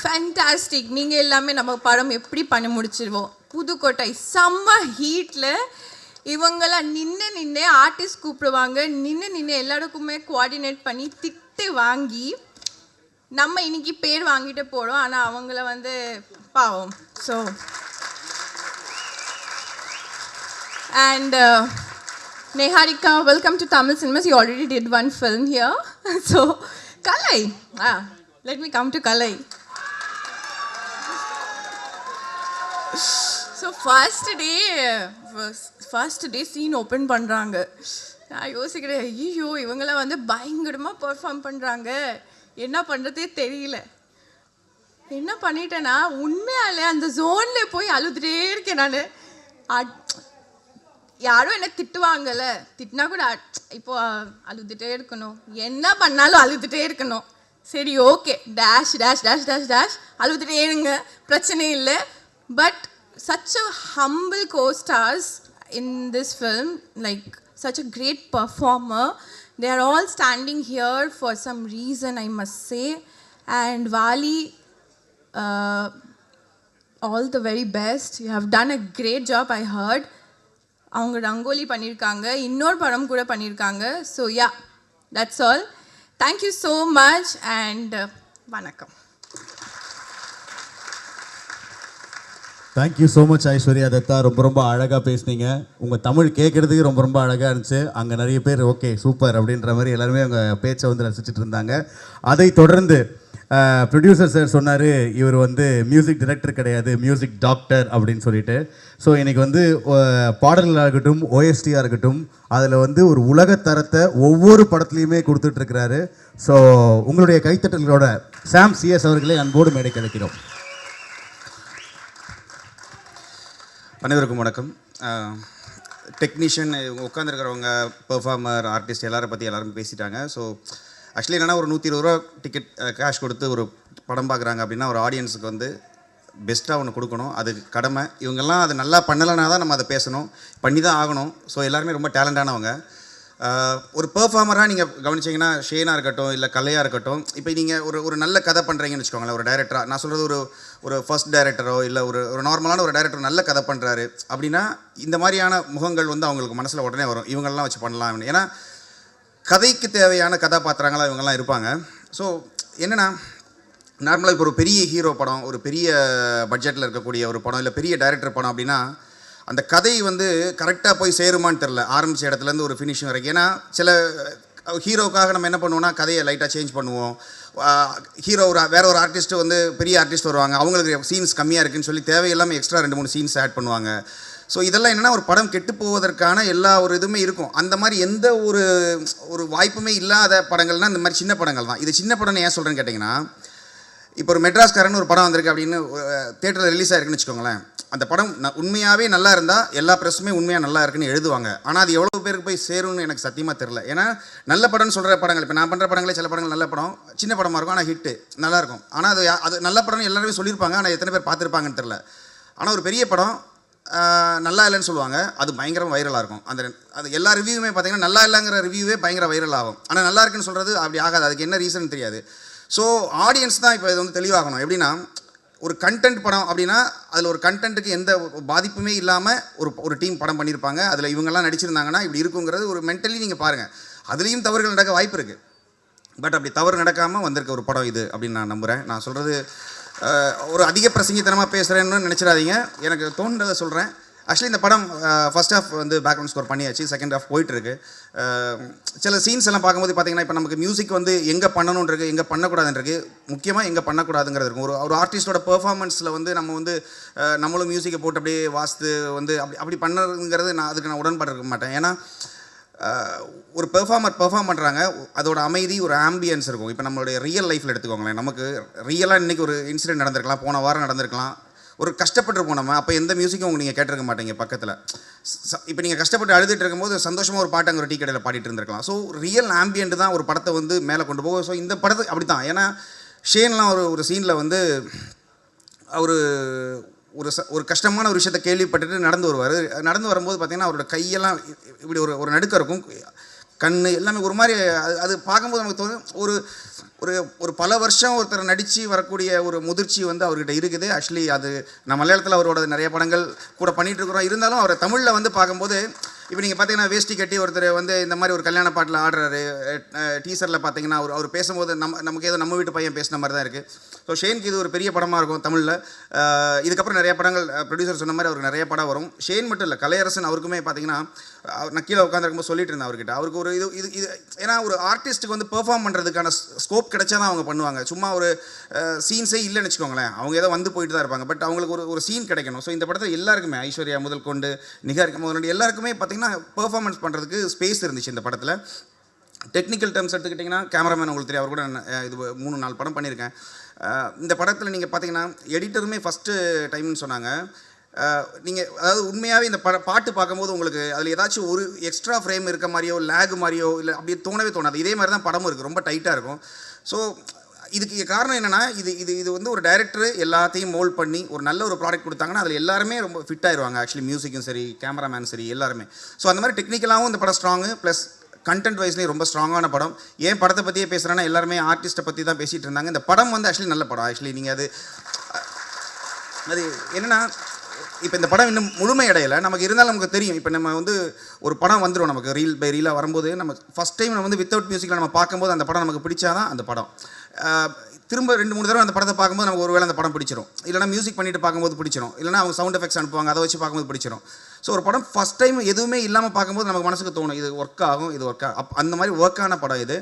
fantastic. நீங்கள் எல்லாமே நம்ம படம் எப்படி பண்ணி முடிச்சிருவோம். புதுக்கோட்டை செம்ம ஹீட்டில் இவங்களாம் நின்று ஆர்டிஸ்ட் கூப்பிடுவாங்க, நின்று எல்லாருக்குமே கோஆர்டினேட் பண்ணி திட்டு வாங்கி நம்ம இன்னைக்கு பேர் வாங்கிட்டு போகிறோம். ஆனால் அவங்கள பாவம். So and Neharika, welcome to Tamil Cinemas. You already did one film here. So Kalai, let me come to Kalai. So first day scene open பண்றாங்க. நான் யோசிக்கிறேன், ஐயோ இவங்கள பயங்கரமாக பெர்ஃபார்ம் பண்ணுறாங்க, என்ன பண்ணுறதே தெரியல. என்ன பண்ணிட்டேன்னா, உண்மையாலே அந்த ஜோனில் போய் அழுதுகிட்டே இருக்கேன் நான். யாரும் என்ன திட்டுவாங்கல்ல, திட்டினா கூட இப்போ அழுதுகிட்டே இருக்கணும், என்ன பண்ணாலும் அழுதுகிட்டே இருக்கணும். சரி, okay, dash dash dash dash dash அழுதுகிட்டே இருங்க, பிரச்சனை இல்லை. But such a humble co-stars in this film, like such a great performer. They are all standing here for some reason, I must say. And Vali, all the very best. You have done a great job, I heard. அவங்க ரங்கோலி பண்ணியிருக்காங்க, இன்னொரு படம் கூட பண்ணியிருக்காங்க. So yeah, that's all. Thank you so much and வணக்கம். Thank you so much Aishwarya Dutta. ரொம்ப ரொம்ப அழகாக பேசுனீங்க. உங்கள் தமிழ் கேட்குறதுக்கு ரொம்ப ரொம்ப அழகாக இருந்துச்சு. அங்கே நிறைய பேர் ஓகே சூப்பர் அப்படின்ற மாதிரி எல்லாருமே அவங்க பேச்சை வந்து ரசிச்சுட்டு இருந்தாங்க. அதை தொடர்ந்து ப்ரொடியூசர் சார் சொன்னார், இவர் வந்து மியூசிக் டைரக்டர் கிடையாது, மியூசிக் டாக்டர் அப்படின்னு சொல்லிட்டு. ஸோ இன்றைக்கி வந்து பாடல்களாக இருக்கட்டும், ஓஎஸ்டியாக இருக்கட்டும், அதில் வந்து ஒரு உலகத்தரத்தை ஒவ்வொரு படத்துலையுமே கொடுத்துட்ருக்கிறாரு. ஸோ உங்களுடைய கைத்தட்டல்களோட சாம் சிஎஸ் அவர்களே அன்போடு மேடை கிடைக்கிறோம். அனைவருக்கும் வணக்கம். டெக்னீஷியன் உட்காந்துருக்கிறவங்க, பெர்ஃபார்மர், ஆர்டிஸ்ட் எல்லாரை பற்றி எல்லாரும் பேசிட்டாங்க. ஸோ ஆக்சுவலி என்னென்னா, ஒரு 120 ரூபா டிக்கெட் கேஷ் கொடுத்து ஒரு படம் பார்க்குறாங்க அப்படின்னா ஒரு ஆடியன்ஸுக்கு வந்து பெஸ்ட்டாக ஒன்று கொடுக்கணும், அது கடமை. இவங்கெல்லாம் அது நல்லா பண்ணலைனா தான் நம்ம அதை பேசணும், பண்ணி தான் ஆகணும். ஸோ எல்லாருமே ரொம்ப டேலண்டானவங்க. ஒரு பெர்ஃபார்மராக நீங்கள் கவனிச்சிங்கன்னா, ஷேனாக இருக்கட்டும் இல்லை கலையாக இருக்கட்டும், இப்போ நீங்கள் ஒரு நல்ல கதை பண்ணுறீங்கன்னு வச்சுக்கோங்களேன், ஒரு டைரக்டராக நான் சொல்கிறது ஒரு ஃபர்ஸ்ட் டைரக்டரோ இல்லை ஒரு நார்மலான ஒரு டைரக்டர் நல்ல கதை பண்ணுறாரு அப்படின்னா இந்த மாதிரியான முகங்கள் வந்து அவங்களுக்கு மனசில் உடனே வரும், இவங்கெல்லாம் வச்சு பண்ணலாம். ஏன்னா கதைக்கு தேவையான கதாபாத்திரங்களாக இவங்கெல்லாம் இருப்பாங்க. ஸோ என்னென்னா, நார்மலாக இப்போ ஒரு பெரிய ஹீரோ படம், ஒரு பெரிய பட்ஜெட்டில் இருக்கக்கூடிய ஒரு படம் இல்லை பெரிய டைரக்டர் படம் அப்படின்னா அந்த கதை வந்து கரெக்டாக போய் சேருமான்னு தெரில, ஆரம்பித்த இடத்துலேருந்து ஒரு ஃபினிஷிங் வரைக்கும். ஏன்னா சில ஹீரோக்காக நம்ம என்ன பண்ணுவோம்னா கதையை லைட்டாக சேஞ்ச் பண்ணுவோம். ஹீரோ வேற ஒரு ஆர்டிஸ்ட் வந்து பெரிய ஆர்டிஸ்ட் வருவாங்க, அவங்களுக்கு சீன்ஸ் கம்மியாக இருக்குன்னு சொல்லி தேவையில்லாமல் எக்ஸ்ட்ரா 2-3 சீன்ஸ் ஆட் பண்ணுவாங்க. ஸோ இதெல்லாம் என்னென்னா, ஒரு படம் கெட்டு போவதற்கான எல்லா ஒரு இதுவுமே இருக்கும். அந்த மாதிரி எந்த ஒரு வாய்ப்புமே இல்லாத படங்கள்னால் இந்த மாதிரி சின்ன படங்கள் தான். இது சின்ன படம்னு ஏன் சொல்கிறேன்னு கேட்டிங்கன்னா, இப்போ ஒரு மெட்ராஸ்காரன் ஒரு படம் வந்திருக்கு அப்படின்னு தேட்டரில் ரிலீஸ் ஆகிருக்குன்னு வச்சுக்கோங்களேன். அந்த படம் உண்மையாகவே நல்லா இருந்தால் எல்லா ப்ரெஸ்ஸுமே உண்மையாக நல்லா இருக்குன்னு எழுதுவாங்க. ஆனால் அது எவ்வளோ பேருக்கு போய் சேரும்னு எனக்கு சத்தியமாக தெரில. ஏன்னா நல்ல படம்னு சொல்கிற படங்கள், இப்போ நான் பண்ணுற படங்களே சில படங்கள் நல்ல படம், சின்ன படமாக இருக்கும், ஆனால் ஹிட்டு நல்லாயிருக்கும். ஆனால் அது நல்ல படம்னு எல்லாருமே சொல்லியிருப்பாங்க, ஆனால் எத்தனை பேர் பார்த்துருப்பாங்கன்னு தெரில. ஆனால் ஒரு பெரிய படம் நல்லா இல்லைன்னு சொல்லுவாங்க, அது பயங்கரம் வைரலாக இருக்கும். அது எல்லா ரிவ்யூவுமே பார்த்திங்கன்னா நல்லா இல்லைங்கிற ரிவ்யூவே பயங்கர வைரல் ஆகும். ஆனால் நல்லா இருக்குன்னு சொல்கிறது அப்படி ஆகாது. அதுக்கு என்ன ரீசன் தெரியாது. ஸோ ஆடியன்ஸ் தான் இப்போ இது வந்து தெளிவாகணும். எப்படின்னா, ஒரு கண்டென்ட் படம் அப்படின்னா அதில் ஒரு கண்டென்ட்டுக்கு எந்த பாதிப்புமே இல்லாமல் ஒரு டீம் படம் பண்ணியிருப்பாங்க. அதில் இவங்கெல்லாம் நடிச்சிருந்தாங்கன்னா இப்படி இருக்குங்கிறது ஒரு மென்டலி நீங்கள் பாருங்கள். அதுலேயும் தவறுகள் நடக்க வாய்ப்பு இருக்குது. பட் அப்படி தவறு நடக்காமல் வந்திருக்க ஒரு படம் இது அப்படின்னு நான் நம்புகிறேன். நான் சொல்கிறது ஒரு அதிக பிரசங்கித்தனமாக பேசுகிறேன்னு நினச்சிடாதீங்க, எனக்கு தோன்றதை சொல்கிறேன். ஆக்சுவலி இந்த படம் ஃபர்ஸ்ட் ஹாஃப் வந்து பேக்ரவுண்ட் ஸ்கோர் பண்ணியாச்சு, செகண்ட் ஹாஃப் போயிட்டுருக்கு. சில சீன்ஸ் எல்லாம் பார்க்கும்போது பார்த்திங்கன்னா, இப்போ நமக்கு மியூசிக் வந்து எங்கே பண்ணணுன்றது, எங்கே பண்ணக்கூடாதுன்றது, முக்கியமாக எங்கே பண்ணக்கூடாதுங்கிறது இருக்கும். ஒரு ஆர்டிஸ்டோட பெர்ஃபார்மன்ஸில் வந்து நம்ம வந்து நம்மளும் மியூசிக்கை போட்டு அப்படியே வாசித்து வந்து அப்படி பண்ணுறதுங்கிறது அதுக்கு நான் உடன்பாடு இருக்க மாட்டேன். ஏன்னா ஒரு பெர்ஃபார்ம் பண்ணுறாங்க, அதோட அமைதி, ஒரு ஆம்பியன்ஸ் இருக்கும். இப்போ நம்மளுடைய ரியல் லைஃப்பில் எடுத்துக்கோங்களேன், நமக்கு ரியலாக இன்றைக்கி ஒரு இன்சிடென்ட் நடந்திருக்கலாம், போன வாரம் நடந்திருக்கலாம், ஒரு கஷ்டப்பட்டுருப்போம் நம்ம. அப்போ எந்த மியூசிக்கும் உங்களுக்கு நீங்கள் கேட்டிருக்க மாட்டீங்க பக்கத்தில். இப்போ நீங்கள் கஷ்டப்பட்டு அழுதுட்டு இருக்கும்போது சந்தோஷமாக ஒரு பாட்டு அங்கே ஒரு டீ கடையில் பாடிட்டு இருந்திருக்கலாம். ஸோ ரியல் ஆம்பியன்ட் தான் ஒரு படத்தை வந்து மேலே கொண்டு போகும். ஸோ இந்த படத்துக்கு அப்படி தான். ஏன்னா ஷேன்லாம் ஒரு சீனில் வந்து அவர் ஒரு கஷ்டமான ஒரு விஷயத்தை கேள்விப்பட்டுட்டு நடந்து வருவார். நடந்து வரும்போது பார்த்திங்கன்னா அவரோட கையெல்லாம் இப்படி ஒரு நடுக்கம் இருக்கும், கண் எல்லாமே ஒரு மாதிரி. அது பார்க்கும்போது நமக்கு தோணும் ஒரு பல வருஷம் ஒருத்தர் நடித்து வரக்கூடிய ஒரு முதிர்ச்சி வந்து அவர்கிட்ட இருக்குது. ஆக்சுவலி அது நான் மலையாளத்தில் அவரோட நிறைய படங்கள் கூட பண்ணிகிட்ருக்குறோம். இருந்தாலும் அவரை தமிழில் வந்து பார்க்கும்போது இப்போ நீங்கள் பார்த்தீங்கன்னா வேஷ்டி கட்டி ஒருத்தர் வந்து இந்த மாதிரி ஒரு கல்யாண பாட்டில் ஆடுறாரு. டீசரில் பார்த்தீங்கன்னா அவர் பேசும்போது நமக்கு ஏதோ நம்ம வீட்டு பையன் பேசின மாதிரி தான் இருக்குது. ஸோ ஷேனுக்கு இது ஒரு பெரிய படமாக இருக்கும் தமிழில். இதுக்கப்புறம் நிறைய படங்கள் ப்ரொடியூசர் சொன்ன மாதிரி அவருக்கு நிறைய படம் வரும். ஷேன் மட்டும் இல்லை, கலையரசன் அவருக்குமே பார்த்தீங்கன்னா நான் கீழே உட்காந்துருக்கும்போது சொல்லிட்டு இருந்தேன் அவர்கிட்ட. அவருக்கு ஒரு இது ஏன்னா ஒரு ஆர்டிஸ்ட்டுக்கு வந்து பெர்ஃபார்ம் பண்ணுறதுக்கான ஸ்கோப் கிடைச்சா தான் அவங்க பண்ணுவாங்க. சும்மா ஒரு சீன்ஸே இல்லைன்னு வச்சுக்கோங்களேன், அவங்க ஏதோ வந்து போயிட்டு தான் இருப்பாங்க. பட் அவங்களுக்கு ஒரு சீன் கிடைக்கணும். ஸோ இந்த படத்தில் எல்லாருக்குமே, ஐஸ்வர்யா முதல் கொண்டு நிகாரிக்க முதல் எல்லாருக்குமே பார்த்தீங்கன்னா பெர்ஃபார்மன்ஸ் பண்ணுறதுக்கு ஸ்பேஸ் இருந்துச்சு இந்த படத்தில். டெக்னிக்கல் டேர்ம்ஸ் எடுத்துக்கிட்டிங்கன்னா கேமராமேன் உங்களுக்கு தெரியும், அவர் கூட இது 3-4 படம் பண்ணியிருக்கேன். இந்த படத்தில் நீங்கள் பார்த்தீங்கன்னா எடிட்டருமே ஃபஸ்ட்டு டைம்னு சொன்னாங்க. நீங்கள் அதாவது உண்மையாகவே இந்த பாட்டு பார்க்கும்போது உங்களுக்கு அதில் ஏதாச்சும் ஒரு எக்ஸ்ட்ரா ஃப்ரேம் இருக்க மாதிரியோ லேக் மாதிரியோ இல்லை அப்படியே தோணவே தோணாது. இதே மாதிரி தான் படமும் இருக்குது, ரொம்ப டைட்டாக இருக்கும். ஸோ இதுக்கு காரணம் என்னென்னா இது வந்து ஒரு டைரக்டர் எல்லாத்தையும் மோல்ட் பண்ணி ஒரு நல்ல ஒரு ப்ராடக்ட் கொடுத்தாங்கன்னா அதில் எல்லாருமே ரொம்ப ஃபிட் ஆயிடுவாங்க. ஆக்சுவலி மியூசிக்கும் சரி, கேமராமேன் சரி, எல்லாருமே. ஸோ அந்த மாதிரி டெக்னிக்கலாகவும் இந்த படம் ஸ்ட்ராங்கு, ப்ளஸ் கண்டென்ட் வைஸ்லேயும் ரொம்ப ஸ்ட்ராங்கான படம். ஏன் படத்தை பற்றியே பேசுகிறேன்னா எல்லாருமே ஆர்டிஸ்ட்டை பற்றி தான் பேசிகிட்டு இருந்தாங்க. இந்த படம் வந்து ஆக்சுவலி நல்ல படம். ஆக்சுவலி நீங்கள் அது என்னென்னா, இப்போ இந்த படம் இன்னும் முழுமையடையலை. நமக்கு இருந்தாலும் நமக்கு தெரியும். இப்போ நம்ம வந்து ஒரு படம் வந்துடும் நமக்கு ரீல் பை ரீலாக வரும்போது, நம்ம ஃபஸ்ட் டைம் நம்ம வந்து வித்தவுட் மியூசிக்கில் நம்ம பார்க்கும்போது அந்த படம் நமக்கு பிடிச்சாதான் அந்த படம். திரும்ப 2-3 தடவை அந்த படத்தை பார்க்கும்போது நமக்கு ஒரு வேளை அந்த படம் பிடிச்சிரும். இல்லைனா மியூசிக் பண்ணிட்டு பார்க்கும்போது பிடிச்சிரும். இல்லைனா அவங்க சவுண்ட் எஃபெக்ட்ஸ் அனுப்புவாங்க, அதை வச்சு பார்க்கும்போது பிடிச்சிரும். ஸோ ஒரு படம் ஃபஸ்ட் டைம் எதுவுமே இல்லாமல் பார்க்கும்போது நமக்கு மனசுக்கு தோணும் இது ஒர்க் ஆகும், இது ஒர்க் ஆகும். அந்த மாதிரி ஒர்க்கான படம் இது.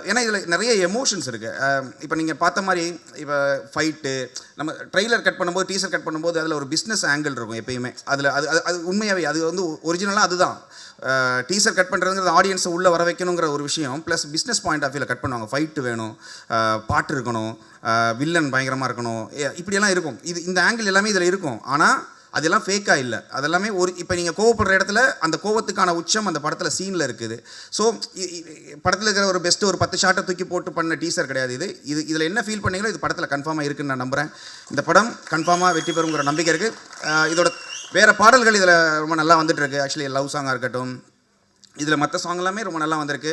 ஏன்னா இதில் நிறைய எமோஷன்ஸ் இருக்குது. இப்போ நீங்கள் பார்த்த மாதிரி இப்போ ஃபைட்டு, நம்ம ட்ரெய்லர் கட் பண்ணும்போது, டீசர் கட் பண்ணும்போது அதில் ஒரு பிஸ்னஸ் ஆங்கிள் இருக்கும் எப்பயுமே. அதில் அது உண்மையாகவே அது வந்து ஒரிஜினலாக அதுதான். டீசர் கட் பண்ணுறதுங்கிறது ஆடியன்ஸை உள்ளே வர வைக்கணுங்கிற ஒரு விஷயம். ப்ளஸ் பிஸ்னஸ் பாயிண்ட் ஆஃப் வியூவில் கட் பண்ணுவாங்க. ஃபைட்டு வேணும், பாட்டு இருக்கணும், வில்லன் பயங்கரமாக இருக்கணும், இப்படியெல்லாம் இருக்கும். இந்த ஆங்கிள் எல்லாமே இதில் இருக்கும். ஆனால் அதெல்லாம் ஃபேக்காக இல்லை. அதெல்லாமே இப்போ நீங்கள் கோவப்படுற இடத்துல அந்த கோவத்துக்கான உச்சம் அந்த படத்தில் சீனில் இருக்குது. ஸோ படத்தில் இருக்கிற ஒரு பெஸ்ட்டு ஒரு 10 ஷாட்டை தூக்கி போட்டு பண்ண டீசர் கிடையாது இதில் என்ன ஃபீல் பண்ணீங்களோ இது படத்தில் கன்ஃபார்மாக இருக்குன்னு நான் நம்புகிறேன். இந்த படம் கன்ஃபார்மாக வெற்றி பெறுங்கிற நம்பிக்கை இருக்குது. இதோட வேறு பாடல்கள் இதில் ரொம்ப நல்லா வந்துட்டுருக்கு. ஆக்சுவலி லவ் சாங்காக இருக்கட்டும், இதில் மற்ற சாங் எல்லாமே ரொம்ப நல்லா வந்திருக்கு.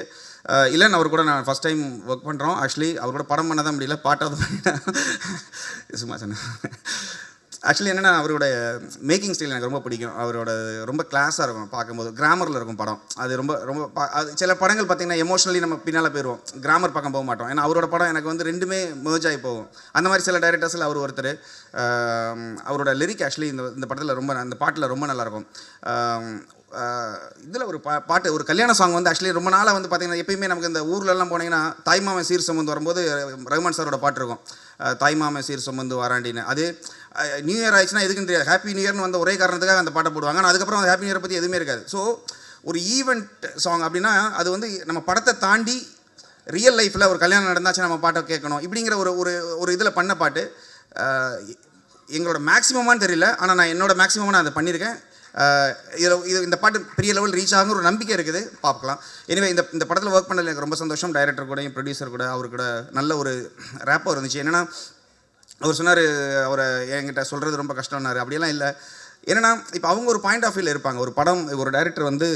இல்லைன்னு அவர் கூட நான் ஃபஸ்ட் டைம் ஒர்க் பண்ணுறோம். ஆக்சுவலி அவர் கூட படம் பண்ண தான் முடியல, பாட்டாவது பண்ணிட்டேன். சும்மா சொன்னேன். ஆக்சுவலி என்னென்னா அவரோட மேக்கிங் ஸ்டைல் எனக்கு ரொம்ப பிடிக்கும். அவரோட ரொம்ப கிளாஸாக இருக்கும் பார்க்கும்போது. கிராமரில் இருக்கும் படம். அது ரொம்ப ரொம்ப அது சில படங்கள் பார்த்திங்கன்னா எமோஷ்னலி நம்ம பின்னால் போயிடுவோம், கிராமர் பக்கம் போக மாட்டோம். ஏன்னா அவரோட படம் எனக்கு வந்து ரெண்டுமே மெர்ஜ் ஆகி போகும். அந்த மாதிரி சில டைரக்டர்ஸில் அவர் ஒருத்தர். அவரோட லிரிக் ஆக்சுவலி இந்த படத்தில் ரொம்ப, அந்த பாட்டில் ரொம்ப நல்லாயிருக்கும். இதில் ஒரு பாட்டு, ஒரு கல்யாண சாங் வந்து ஆக்சுவலி ரொம்ப நாளாக வந்து பார்த்திங்கன்னா எப்பயுமே நமக்கு இந்த ஊர்லெலாம் போனீங்கன்னா தாய்மாமன் சீர் சுமந்து வரும்போது ரஹ்மான் சாரோட பாட்டு இருக்கும், தாய்மாமன் சீர் சுமந்து வாராண்டின்னு. அது நியூ இயர் ஆயிடுச்சுன்னா எதுக்குன்னு தெரியாது, ஹாப்பி நியூ இயர்னு வந்த ஒரே காரணத்துக்காக அந்த பாட்டை போடுவாங்க. ஆனால் அதுக்கப்புறம் அந்த ஹாப்பி நியூ இயர் பற்றி எதுவுமே இருக்காது. ஸோ ஒரு ஈவெண்ட் சாங் அப்படின்னா அது வந்து நம்ம படத்தை தாண்டி ரியல் லைஃப்பில் ஒரு கல்யாணம் நடந்தாச்சு நம்ம பாட்டை கேட்கணும் இப்படிங்கிற ஒரு இதில் பண்ண பாட்டு. எங்களோட மேக்ஸிமமானு தெரியல, ஆனால் நான் என்னோட மேக்ஸிமமாக நான் அதை பண்ணியிருக்கேன். இந்த பாட்டு பெரிய லெவல் ரீச் ஆகுங்கிற ஒரு நம்பிக்கை இருக்குது, பார்க்கலாம். எனவே இந்த படத்தில் ஒர்க் பண்ணதில் எனக்கு ரொம்ப சந்தோஷம். டைரக்டர் கூட, ப்ரொடியூசர் கூட, அவரு கூட நல்ல ஒரு ரேப்பாக இருந்துச்சு. என்னென்னா அவர் சொன்னார், அவரை என்கிட்ட சொல்கிறது ரொம்ப கஷ்டம்னாரு. அப்படியெல்லாம் இல்லை. என்னென்னா இப்போ அவங்க ஒரு பாயிண்ட் ஆஃப் வியூவில் இருப்பாங்க. ஒரு படம் ஒரு டைரக்டர் வந்து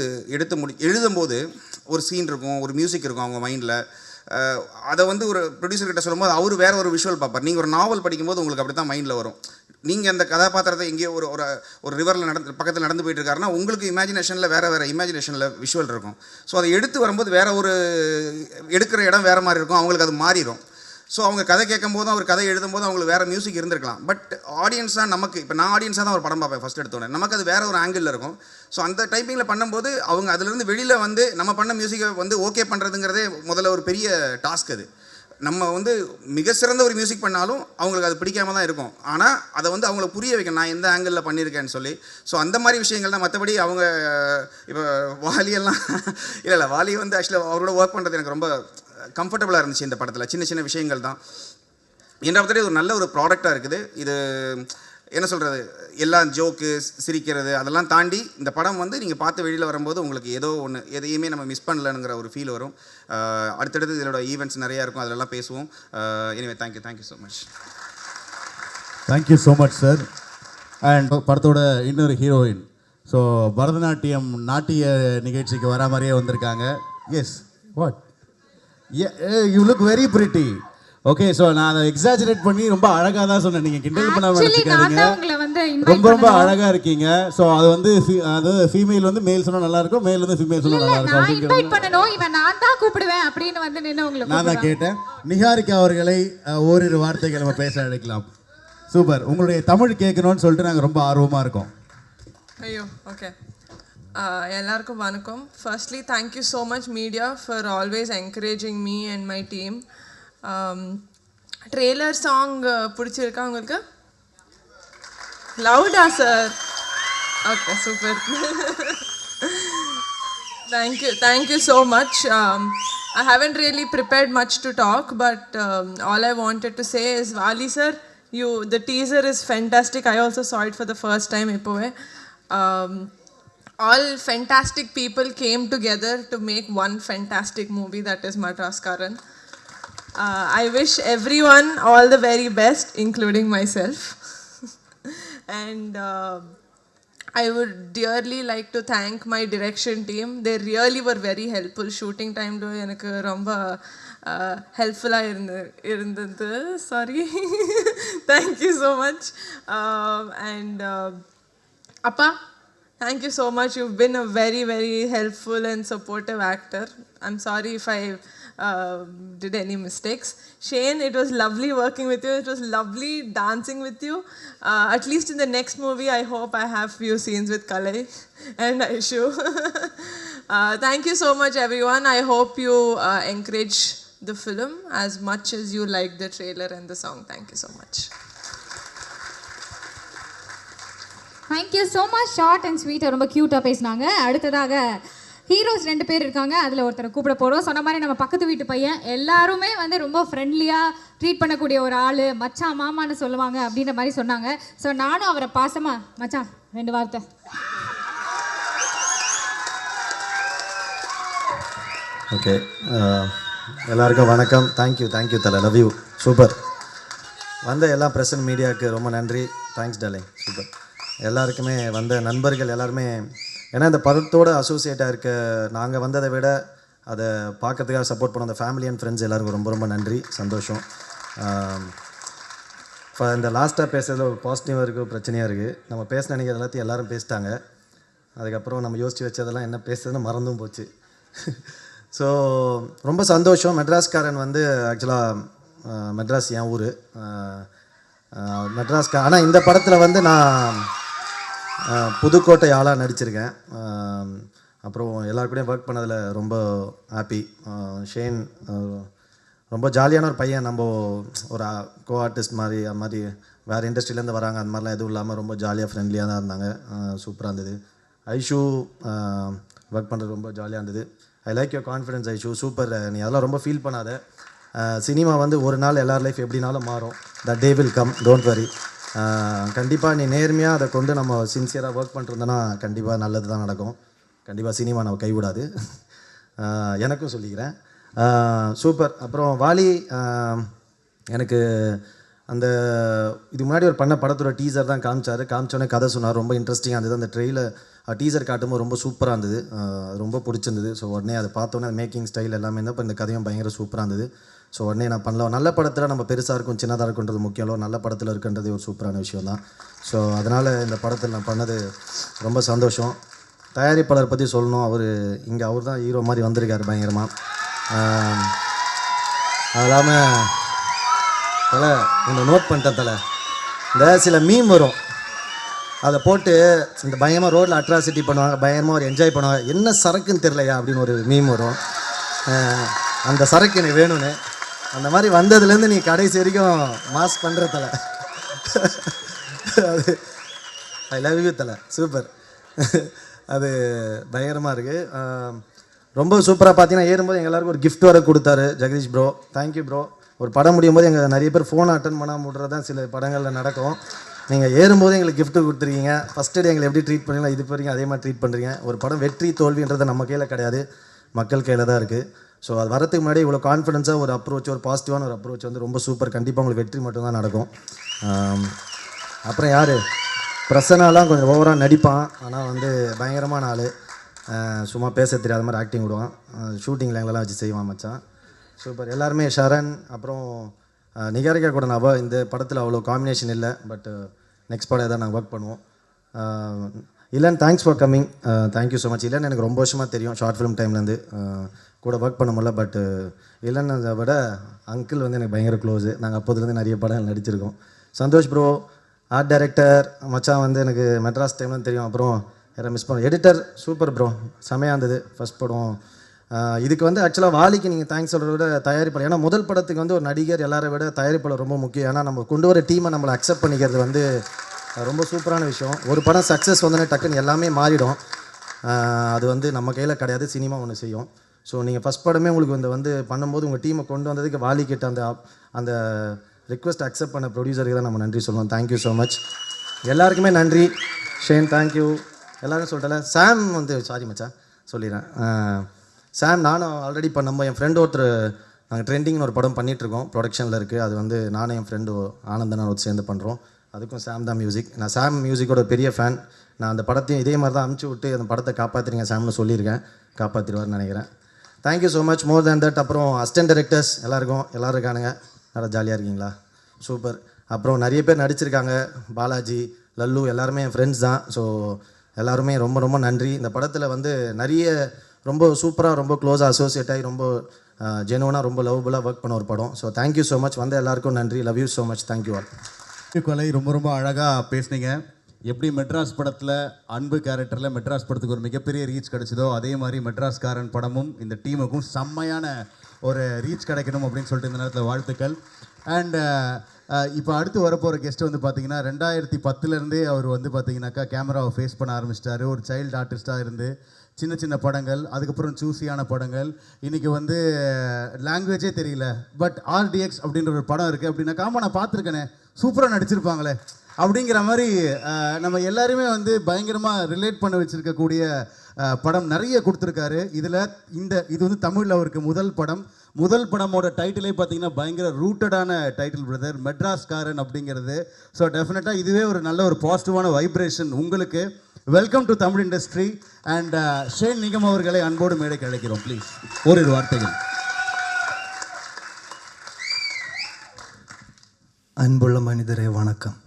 எழுதும்போது ஒரு சீன் இருக்கும், ஒரு மியூசிக் இருக்கும் அவங்க மைண்டில். அதை வந்து ஒரு ப்ரொடியூசர்கிட்ட சொல்லும்போது அவர் வேறு ஒரு விஷுவல் பார்ப்பார். நீங்கள் ஒரு நாவல் படிக்கும்போது உங்களுக்கு அப்படி தான் மைண்டில் வரும். நீங்கள் அந்த கதாபாத்திரத்தை எங்கேயோ ஒரு ரிவரில் பக்கத்தில் நடந்து போயிட்டு இருக்காருன்னா உங்களுக்கு இமேஜினேஷனில் வேறு இமேஜினேஷனில் விஷுவல் இருக்கும். ஸோ அதை எடுத்து வரும்போது எடுக்கிற இடம் வேறு மாதிரி இருக்கும், அவங்களுக்கு அது மாறிடும். ஸோ அவங்க கதை கேட்கும் போதும் அவர் கதை எழுதும்போது அவங்களுக்கு வேறு மியூசிக் இருந்திருக்கலாம். பட் ஆடியன்ஸாக நமக்கு, இப்போ நான் ஆடியன்ஸாக தான் ஒரு படம் பார்ப்பேன் ஃபஸ்ட் எடுத்தோன்னே, நமக்கு அது வேறு ஒரு ஆங்கிளில் இருக்கும். ஸோ அந்த டைப்பிங்கில் பண்ணும்போது அவங்க அதுலேருந்து வெளியில் வந்து நம்ம பண்ண மியூசிக்கை வந்து ஓகே பண்ணுறதுங்கிறதே முதல்ல ஒரு பெரிய டாஸ்க். அது நம்ம வந்து மிக சிறந்த ஒரு மியூசிக் பண்ணாலும் அவங்களுக்கு அது பிடிக்காம தான் இருக்கும். ஆனால் அதை வந்து அவங்கள புரிய வைக்கணும், நான் எந்த ஆங்கிளில் பண்ணியிருக்கேன்னு சொல்லி. ஸோ அந்த மாதிரி விஷயங்கள் தான். மற்றபடி அவங்க இப்போ வாலியெல்லாம் இல்லை, வாலி வந்து ஆக்சுவலாக அவரோட ஒர்க் பண்ணுறது எனக்கு ரொம்ப கம்ஃபர்டபுளாக இருந்துச்சு இந்த படத்தில். சின்ன சின்ன விஷயங்கள் தான். என்றாவது ஒரு நல்ல ஒரு ப்ராடக்டாக இருக்குது. இது என்ன சொல்கிறது, எல்லாம் ஜோக்கு, சிரிக்கிறது அதெல்லாம் தாண்டி இந்த படம் வந்து நீங்கள் பார்த்து வெளியில் வரும்போது உங்களுக்கு ஏதோ ஒன்று, எதையுமே நம்ம மிஸ் பண்ணலங்கிற ஒரு ஃபீல் வரும். அடுத்தடுத்து இதோட ஈவெண்ட்ஸ் நிறையா இருக்கும், அதிலெல்லாம் பேசுவோம். Anyway thank you so much. Thank you so much sir. And படத்தோட இன்னொரு ஹீரோயின், ஸோ பரதநாட்டியம் நாட்டிய நிகழ்ச்சிக்கு வர மாதிரியே வந்திருக்காங்க. Yes, what, you look very pretty. Okay, so நான் அதை எக்ஸாஜரேட் பண்ணி ரொம்ப அழகாக தான் சொன்னேன், நீங்கள் கிண்டல் பண்ண நினச்சிக்காதீங்க. ரொம்ப ரொம்ப அழகாக இருக்கீங்க. ஸோ அது வந்து ஃபீமேல் வந்து மேல் சொன்னால் நல்லாயிருக்கும், மேல் வந்து ஃபீமேல் சொன்னால் நல்லாயிருக்கும் அப்படிங்கிறது நான் தான் கேட்டேன். நிஹாரிகா அவர்களை ஓரிரு வார்த்தைகள் நம்ம பேச அழைக்கலாம். சூப்பர், உங்களுடைய தமிழ் கேட்கணும்னு சொல்லிட்டு நாங்கள் ரொம்ப ஆர்வமாக இருக்கோம். ஐயோ, ஓகே. எல்லாருக்கும் வணக்கம். Firstly thank you so much media for always encouraging me and my team. Trailer song பிடிச்சிருக்கா உங்களுக்கு? லவுடா sir? Okay, super. Thank you so much. I haven't really prepared much to talk, but all I wanted to say is, Wali sir, the teaser is fantastic. I also saw it for the first time. All fantastic people came together to make one fantastic movie, that is Madras Karan. I wish everyone all the very best, including myself. And I would dearly like to thank my direction team. They really were very helpful. Shooting time lo எனக்கு ரொம்ப ஹெல்ப்ஃபுல்லாக இருந்தது. Sorry. Thank you so much. And Appa, thank you so much. You've been a very, very helpful and supportive actor. I'm sorry if I did any mistakes. Shane, it was lovely working with you. It was lovely dancing with you. At least in the next movie, I hope I have few scenes with Kalai and Aishu. Thank you so much, everyone. I hope you encourage the film as much as you like the trailer and the song. Thank you so much. Thank you so much. Short and ஸ்வீட்டாக ரொம்ப க்யூட்டாக பேசினாங்க. அடுத்ததாக ஹீரோஸ் 2 பேர் இருக்காங்க. அதில் ஒருத்தரை கூப்பிட போகிறோம். சொன்ன மாதிரி நம்ம பக்கத்து வீட்டு பையன் எல்லாருமே வந்து ரொம்ப ஃப்ரெண்ட்லியாக ட்ரீட் பண்ணக்கூடிய ஒரு ஆள், மச்சான் மாமான்னு சொல்லுவாங்க அப்படின்ற மாதிரி சொன்னாங்க. ஸோ நானும் அவரை பாசமாக மச்சான் 2 வார்த்தை. ஓகே, எல்லாருக்கும் வணக்கம். தேங்க்யூ தலை, லவ் யூ. சூப்பர். வந்த எல்லா ப்ரெசன்ட் மீடியாவுக்கு ரொம்ப நன்றி. Thanks darling. சூப்பர். எல்லாருக்குமே வந்த நண்பர்கள் எல்லாருமே, ஏன்னா இந்த படத்தோடு அசோசியேட்டாக இருக்க நாங்கள் வந்ததை விட அதை பார்க்கறதுக்காக சப்போர்ட் பண்ண அந்த ஃபேமிலி அண்ட் ஃப்ரெண்ட்ஸ் எல்லாருக்கும் ரொம்ப ரொம்ப நன்றி, சந்தோஷம். இப்போ இந்த லாஸ்ட்டாக பேசுறதுல ஒரு பாசிட்டிவாக இருக்குது, பிரச்சனையாக இருக்குது. நம்ம பேச நினைக்கிறது எல்லாத்தையும் எல்லோரும் பேசிட்டாங்க. அதுக்கப்புறம் நம்ம யோசித்து வச்சதெல்லாம் என்ன பேசுறதுன்னு மறந்தும் போச்சு. ஸோ ரொம்ப சந்தோஷம். மெட்ராஸ்காரன் வந்து ஆக்சுவலாக மெட்ராஸ் என் ஊர், ஆனால் இந்த படத்தில் வந்து நான் புதுக்கோட்டை ஆளாக நடிச்சிருக்கேன். அப்புறம் எல்லாருக்கூடையும் ஒர்க் பண்ணதில் ரொம்ப ஹாப்பி. ஷேன் ரொம்ப ஜாலியான ஒரு பையன். நம்ம ஒரு கோ ஆர்டிஸ்ட் மாதிரி, அது மாதிரி வேறு இண்டஸ்ட்ரியிலேருந்து வராங்க, அந்த மாதிரிலாம் எதுவும் இல்லாமல் ரொம்ப ஜாலியாக ஃப்ரெண்ட்லியாக தான் இருந்தாங்க. சூப்பராக இருந்தது. ஐஷு ஒர்க் பண்ணுறது ரொம்ப ஜாலியாக இருந்தது. I like your confidence Aishu. Super. நீ அதெல்லாம் ரொம்ப ஃபீல் பண்ணாத. சினிமா வந்து ஒரு நாள் எல்லார் லைஃப் எப்படினாலும் மாறும். The day will come, don't worry. கண்டிப்பாக நீ நேர்மையாக அதை கொண்டு நம்ம சின்சியராக ஒர்க் பண்ணிருந்தோன்னா கண்டிப்பாக நல்லது தான் நடக்கும். கண்டிப்பாக சினிமா நம்ம கைவிடாது. எனக்கும் சொல்லிக்கிறேன். சூப்பர். அப்புறம் வாலி, எனக்கு அந்த இதுக்கு முன்னாடி ஒரு பண்ண படத்தோட டீசர் தான் காமிச்சோன்னே கதை சொன்னார். ரொம்ப இன்ட்ரெஸ்டிங்காக இருந்தது. அந்த ட்ரெயிலர் டீசர் காட்டும்போது ரொம்ப சூப்பராக இருந்தது, ரொம்ப பிடிச்சிருந்தது. ஸோ உடனே அதை பார்த்தோன்னே அது மேக்கிங் ஸ்டைல் எல்லாமே இருந்தால் இப்போ இந்த கதையும் பயங்கர சூப்பராக இருந்தது. ஸோ உடனே நான் பண்ணலாம். நல்ல படத்தில் நம்ம பெருசாக இருக்கும் சின்னதாக இருக்குன்றது முக்கியம் இல்லை, நல்ல படத்தில் இருக்குன்றது ஒரு சூப்பரான விஷயம் தான். ஸோ அதனால் இந்த படத்தில் நான் பண்ணது ரொம்ப சந்தோஷம். தயாரிப்பாளர் பற்றி சொல்லணும். அவர் தான் ஹீரோ மாதிரி வந்திருக்காரு பயங்கரமாக. அது இல்லாமல் தலை ஒன்று நோட் பண்ணிட்டேன் தலை, இந்த சில மீம் வரும், அதை போட்டு இந்த பயங்கரமாக ரோட்டில் அட்ராசிட்டி பண்ணுவாங்க, பயங்கரமாக ஒரு என்ஜாய் பண்ணுவாங்க. என்ன சரக்குன்னு தெரிலையா அப்படின்னு ஒரு மீம் வரும். அந்த சரக்கு எனக்கு வேணும்னு. அந்த மாதிரி வந்ததுலேருந்து நீ கடைசி வரைக்கும் மாஸ் பண்ணுற தலை. அது ஐ லவ் யூ தலை. சூப்பர். அது பயங்கரமாக இருக்குது. ரொம்ப சூப்பராக பார்த்தீங்கன்னா ஏறும்போது எங்கள் எல்லாருக்கும் ஒரு கிஃப்ட் வர கொடுத்தாரு ஜெகதீஷ் ப்ரோ. Thank you bro. ஒரு படம் முடியும் போது எங்கள் நிறைய பேர் ஃபோனை அட்டன் பண்ணாமல் விட்றது தான் சில படங்களில் நடக்கும். நீங்கள் ஏறும்போது எங்களுக்கு கிஃப்ட்டு கொடுத்துருக்கீங்க. ஃபஸ்ட்டு டே எங்களை எப்படி ட்ரீட் பண்ணீங்களோ இது வரைக்கும் அதே மாதிரி ட்ரீட் பண்ணுறீங்க. ஒரு படம் வெற்றி தோல்வின்றது நம்ம கையில் கிடையாது, மக்கள் கையில் தான் இருக்குது. ஸோ அது வரதுக்கு முன்னாடி இவ்வளோ கான்ஃபிடென்ஸாக ஒரு அப்ரோச், ஒரு பாசிட்டிவான ஒரு அப்ரோச் வந்து ரொம்ப சூப்பர். கண்டிப்பாக உங்களுக்கு வெற்றி மட்டும்தான் நடக்கும். அப்புறம் யார் பிரசனாலாம் கொஞ்சம் ஓவராக நடிப்பான், ஆனால் வந்து பயங்கரமான ஆள். சும்மா பேச தெரியாத மாதிரி ஆக்டிங் விடுவான். ஷூட்டிங்கில் எங்களெல்லாம் வச்சு செய்வான் மச்சான். சூப்பர். எல்லாருமே ஷரண், அப்புறம் நிகாரிகா கூட நான் இந்த படத்தில் அவ்வளோ காம்பினேஷன் இல்லை, பட் நெக்ஸ்ட் படம் எதாவது நாங்கள் ஒர்க் பண்ணுவோம். இல்லைன்னு thanks for coming. Thank you so much. இல்லைன்னு எனக்கு ரொம்ப வருஷமாக தெரியும், ஷார்ட் ஃபிலிம் டைம்லேருந்து கூட ஒர்க் பண்ண முடியல. பட் இல்லைன்னு அதை விட அங்கிள் வந்து எனக்கு பயங்கர க்ளோஸு. நாங்கள் அப்போதுலேருந்து நிறைய படம் நடிச்சிருக்கோம். சந்தோஷ் ப்ரோ ஆர்ட் டைரக்டர் மச்சான் வந்து எனக்கு மெட்ராஸ் டைம்லாம் தெரியும். அப்புறம் யாரை மிஸ் பண்ண எடிட்டர் சூப்பர் ப்ரோ, செமையாக இருந்தது ஃபஸ்ட் படம். இதுக்கு வந்து ஆக்சுவலாக வாலிக்கு நீங்கள் தேங்க்ஸ் சொல்கிறத விட தயாரிப்பாளர், ஏன்னா முதல் படத்துக்கு வந்து ஒரு நடிகர் எல்லாரை விட தயாரிப்பாளர் ரொம்ப முக்கியம். ஏன்னா நம்ம கொண்டு வர டீமை நம்மளை அக்செப்ட் பண்ணிக்கிறது வந்து ரொம்ப சூப்பரான விஷயம். ஒரு படம் சக்ஸஸ் வந்தோடனே டக்குன்னு எல்லாமே மாறிடும். அது வந்து நம்ம கையில் கிடையாது, சினிமா ஒன்று செய்யும். ஸோ நீங்கள் ஃபஸ்ட் படமே உங்களுக்கு வந்து பண்ணும்போது உங்கள் டீமை கொண்டு வந்ததுக்கு வாலிக்கிட்ட அந்த ரிக்வெஸ்ட் அக்செப்ட் பண்ண ப்ரொடியூசருக்கு தான் நம்ம நன்றி சொல்லுவோம். Thank you so much. எல்லாருக்குமே நன்றி. Shane thank you. எல்லோரும் சொல்லிட்டல. சாம் வந்து சாரி மச்சா சொல்லிடுறேன். சாம் நானும் ஆல்ரெடி பண்ணும்போது என் ஃப்ரெண்டு ஒருத்தர் நாங்கள் ட்ரெண்டிங்னு ஒரு படம் பண்ணிகிட்ருக்கோம், ப்ரொடக்ஷனில் இருக்குது. அது வந்து நானும் என் ஃப்ரெண்டு ஆனந்தன் ஒரு சேர்ந்து பண்ணுறோம். அதுக்கும் சாம் தான் மியூசிக். நான் சாம் மியூசிக்கோட பெரிய ஃபேன். நான் அந்த படத்தையும் இதே மாதிரி தான் அமுச்சு விட்டு அந்த படத்தை காப்பாற்றிருங்க சாம்னு சொல்லியிருக்கேன். காப்பாற்றிடுவார்னு நினைக்கிறேன். Thank you so much. More than that. அப்புறம் அசிஸ்டன்ட் டைரக்டர்ஸ் எல்லோரும் இருக்கானுங்க. நல்லா ஜாலியாக இருக்கீங்களா? சூப்பர். அப்புறம் நிறைய பேர் நடிச்சிருக்காங்க. பாலாஜி, லல்லு எல்லாருமே என் ஃப்ரெண்ட்ஸ் தான். ஸோ எல்லாருமே ரொம்ப ரொம்ப நன்றி. இந்த படத்தில் வந்து நிறைய ரொம்ப சூப்பராக ரொம்ப க்ளோஸாக அசோசியேட் ஆகி ரொம்ப ஜெனுவனாக ரொம்ப லவ்வபுளாக ஒர்க் பண்ண ஒரு படம். So thank you so much. வந்த எல்லாருக்கும் நன்றி. Love you so much. Thank you all. கொலை ரொம்ப ரொம்ப அழகாக பேசுனீங்க. எப்படி மெட்ராஸ் படத்தில் அன்பு கேரக்டரில் மெட்ராஸ் படத்துக்கு ஒரு மிகப்பெரிய ரீச் கிடைச்சதோ அதே மாதிரி மெட்ராஸ்காரன் படமும் இந்த டீமுக்கும் செம்மையான ஒரு ரீச் கிடைக்கணும் அப்படின்னு சொல்லிட்டு இந்த நேரத்தில் வாழ்த்துக்கள். அண்ட் இப்போ அடுத்து வரப்போகிற கெஸ்ட் வந்து பார்த்தீங்கன்னா 2010 அவர் வந்து பார்த்தீங்கன்னாக்கா கேமராவை ஃபேஸ் பண்ண ஆரம்பிச்சிட்டாரு. ஒரு சைல்டு ஆர்டிஸ்ட்டாக இருந்து சின்ன சின்ன படங்கள், அதுக்கப்புறம் சூஸியான படங்கள், இன்றைக்கி வந்து லாங்குவேஜே தெரியல பட் RDX அப்படின்ற ஒரு படம் இருக்குது அப்படின்னாக்கா ஆமாம் நான் பார்த்துருக்கேனே சூப்பராக நடிச்சிருப்பாங்களே அப்படிங்கிற மாதிரி நம்ம எல்லாருமே வந்து பயங்கரமாக ரிலேட் பண்ண வச்சுருக்கக்கூடிய படம் நிறைய கொடுத்துருக்காரு. இது வந்து தமிழில் அவருக்கு முதல் படமோட டைட்டிலே பார்த்தீங்கன்னா பயங்கர ரூட்டடான டைட்டில் பிரதர், மெட்ராஸ்காரன் அப்படிங்கிறது. ஸோ டெஃபினட்டாக இதுவே ஒரு நல்ல ஒரு பாசிட்டிவான வைப்ரேஷன் உங்களுக்கு. Welcome to Tamil industry. And Shane Nigam அவர்களை அன்போடு மேடைக்கு அழைக்கிறோம். ப்ளீஸ் ஓரிரு வார்த்தைகள். அன்புள்ள மனிதரே வணக்கம்.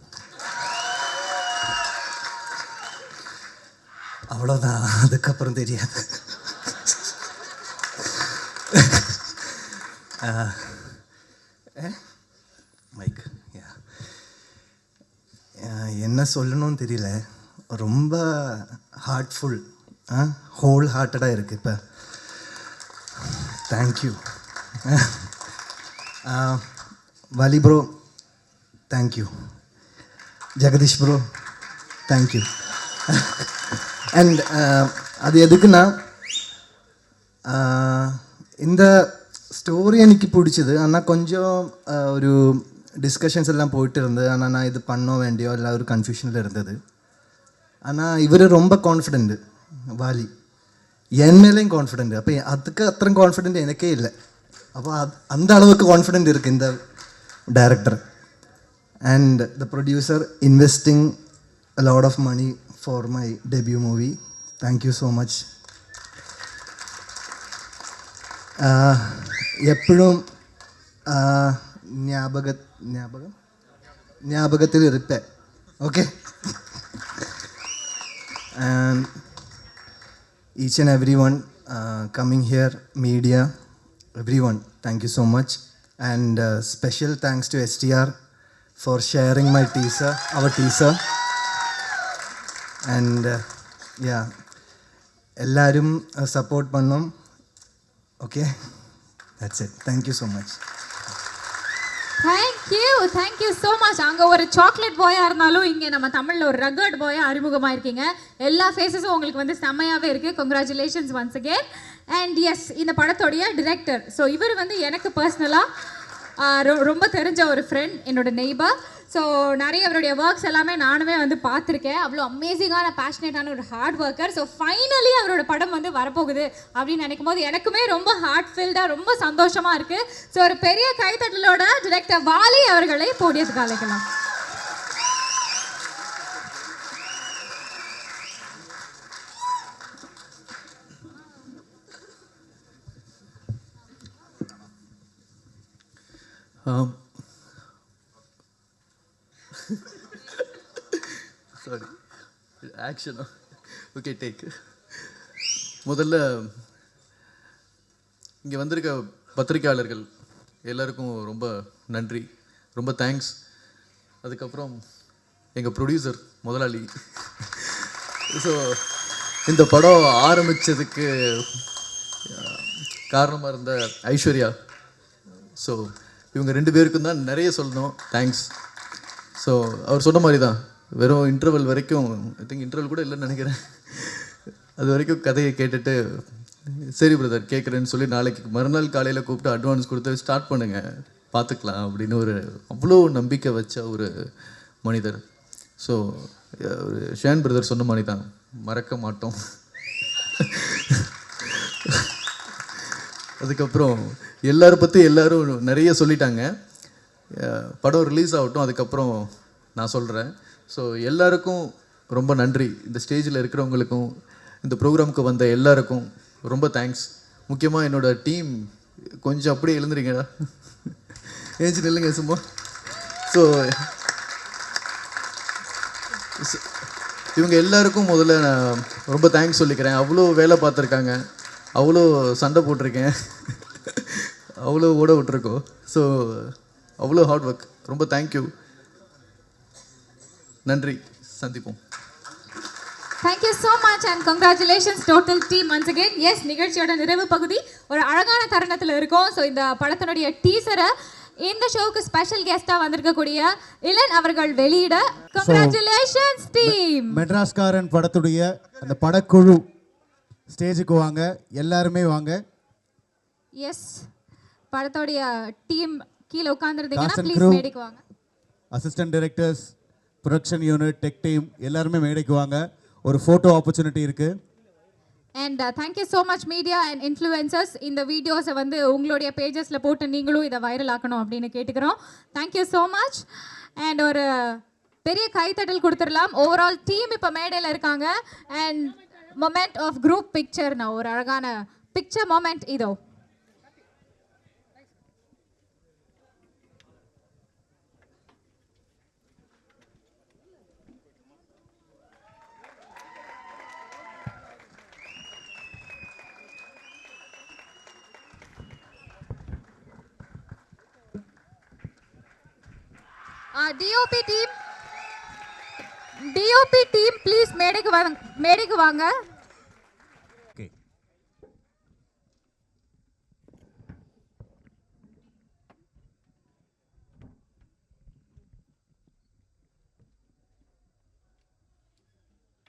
அவ்வளோதான், அதுக்கப்புறம் தெரியாது. மைக் என்ன சொல்லணும்னு தெரியல. ரொம்ப ஹார்ட்ஃபுல், ஹோல் ஹார்ட்டடாக இருக்குது இப்போ. Thank you Vaali bro, thank you Jagadeesh bro, thank you. And அது எதுக்குன்னா இந்த ஸ்டோரி எனக்கு பிடிச்சது. ஆனால் கொஞ்சம் ஒரு டிஸ்கஷன்ஸ் எல்லாம் போயிட்டு இருந்தது. ஆனால் நான் இது பண்ண வேண்டியோ இல்லை ஒரு கன்ஃபியூஷனில் இருந்தது. ஆனால் இவர் ரொம்ப கான்ஃபிடென்ட்டு, வாலி என் மேலேயும் கான்ஃபிடென்ட். அப்போ அதுக்கு அத்தனை கான்ஃபிடென்ட் எனக்கே இல்லை. அப்போ அந்த அளவுக்கு கான்ஃபிடென்ட் இருக்குது இந்த director. And the producer investing a lot of money for my debut movie. Thank you so much. எப்படும் ஞாபகத்தில் இருப்பேன். Okay. And each and everyone coming here, media, everyone, thank you so much. And special thanks to STR for sharing my teaser, our teaser. And எல்லாரும் சப்போர்ட் பண்ணோம். Okay, that's it. Thank you so much. Thank you so much. அங்கே ஒரு சாக்லேட் பாயாக இருந்தாலும் இங்கே நம்ம தமிழில் ஒரு ரகர்ட் பாயாக அறிமுகமாக இருக்கீங்க. எல்லா ஃபேஸஸும் உங்களுக்கு வந்து செம்மையாகவே இருக்குது. Congratulations once again. And yes, இந்த படத்தோடைய டிரெக்டர், ஸோ இவர் வந்து எனக்கு பர்சனலாக ரொம்ப தெரிஞ்ச ஒரு ஃப்ரெண்ட், என்னோட நெய்பர். ஸோ நிறைய அவருடைய ஒர்க்ஸ் எல்லாமே நானுமே வந்து பார்த்துருக்கேன். அவ்வளோ அமேசிங்கான பேஷனேட்டான ஒரு ஹார்ட் ஒர்க்கர். ஸோ ஃபைனலி அவரோட படம் வந்து வரப்போகுது அப்படின்னு நினைக்கும் போது எனக்குமே ரொம்ப ஹார்ட் ஃபீல்டாக ரொம்ப சந்தோஷமாக இருக்குது. ஸோ ஒரு பெரிய கைத்தட்டலோட டிரெக்டர் வாலி அவர்களை போடியத்துக்கு அழைக்கலாம். சாரி, ஆக்ஷனா? Okay, take. முதல்ல இங்கே வந்திருக்க பத்திரிக்கையாளர்கள் எல்லாருக்கும் ரொம்ப நன்றி, ரொம்ப தேங்க்ஸ். அதுக்கப்புறம் எங்கள் ப்ரொடியூசர் முதலாளி. ஸோ இந்த படம் ஆரம்பித்ததுக்கு காரணமாக இருந்த ஐஸ்வர்யா. ஸோ இவங்க 2 பேருக்கும் தான் நிறைய சொல்லணும், தேங்க்ஸ். ஸோ அவர் சொன்ன மாதிரி தான், வெறும் இன்டர்வல் வரைக்கும், ஐ திங்க் இன்டர்வல் கூட இல்லைன்னு நினைக்கிறேன், அது வரைக்கும் கதையை கேட்டுட்டு சரி பிரதர் கேட்குறேன்னு சொல்லி நாளைக்கு மறுநாள் காலையில் கூப்பிட்டு அட்வான்ஸ் கொடுத்து ஸ்டார்ட் பண்ணுங்கள் பார்த்துக்கலாம் அப்படின்னு ஒரு அவ்வளோ நம்பிக்கை வச்ச ஒரு மனிதர். ஸோ ஒரு ஷேன் பிரதர் சொன்ன மாதிரி தான், மறக்க மாட்டோம். அதுக்கப்புறம் எல்லாரை பற்றி எல்லாரும் நிறைய சொல்லிட்டாங்க. படம் ரிலீஸ் ஆகட்டும், அதுக்கப்புறம் நான் சொல்கிறேன். ஸோ எல்லாருக்கும் ரொம்ப நன்றி. இந்த ஸ்டேஜில் இருக்கிறவங்களுக்கும் இந்த ப்ரோக்ராமுக்கு வந்த எல்லாருக்கும் ரொம்ப தேங்க்ஸ். முக்கியமாக என்னோடய டீம் கொஞ்சம் அப்படியே எழுந்துறீங்கடா, ஏஞ்சி நில்லுங்க சும்மா. ஸோ இவங்க எல்லாருக்கும் முதல்ல நான் ரொம்ப தேங்க்ஸ் சொல்லிக்கிறேன். அவ்வளோ வேலை பார்த்துருக்காங்க, அவ்வளோ சண்டை போட்டிருக்கேன், அவ்வளோ ஓட விட்டுருக்கோம். ஸோ அவ்வளோ ஹார்ட் ஒர்க். ரொம்ப தேங்க்யூ. நன்றி, சந்திப்போம். Thank you so much and congratulations total team once again. Yes, நிகழ்ச்சியோட நிறைவு பகுதி ஒரு அழகான தருணத்தில் இருக்கும். ஸோ இந்த படத்தினுடைய டீசரை இந்த ஷோவுக்கு ஸ்பெஷல் கெஸ்ட்டாக வந்திருக்கக்கூடிய இளன் அவர்கள் வெளியிட கங்க்ராச்சுலேஷன்ஸ் டீம். மெட்ராஸ்காரன் படத்துடைய அந்த படக்குழு ஸ்டேஜுக்கு வாங்க, எல்லாருமே வாங்க. எஸ், படத்தோடைய டீம் கீழே உட்காந்துருந்தீங்கன்னா ப்ளீஸ் மேடைக்கு வாங்க. Assistant directors, production unit, tech team எல்லாருமே மேடைக்கு வாங்க. ஒரு ஃபோட்டோ ஆப்பர்ச்சுனிட்டி இருக்குது. And thank you so much media and influencers. இந்த வீடியோஸை வந்து உங்களுடைய பேஜஸில் போட்டு நீங்களும் இதை வைரல் ஆக்கணும் அப்படின்னு கேட்டுக்கிறோம். Thank you so much. அண்ட் ஒரு பெரிய கைத்தட்டல் கொடுத்துடலாம். ஓவரால் டீம் இப்போ மேடையில் இருக்காங்க. And moment of group picture, நான் ஒரு அழகான பிக்சர் மொமெண்ட் இதோ. DOP team, please மேடைக்கு வாங்க.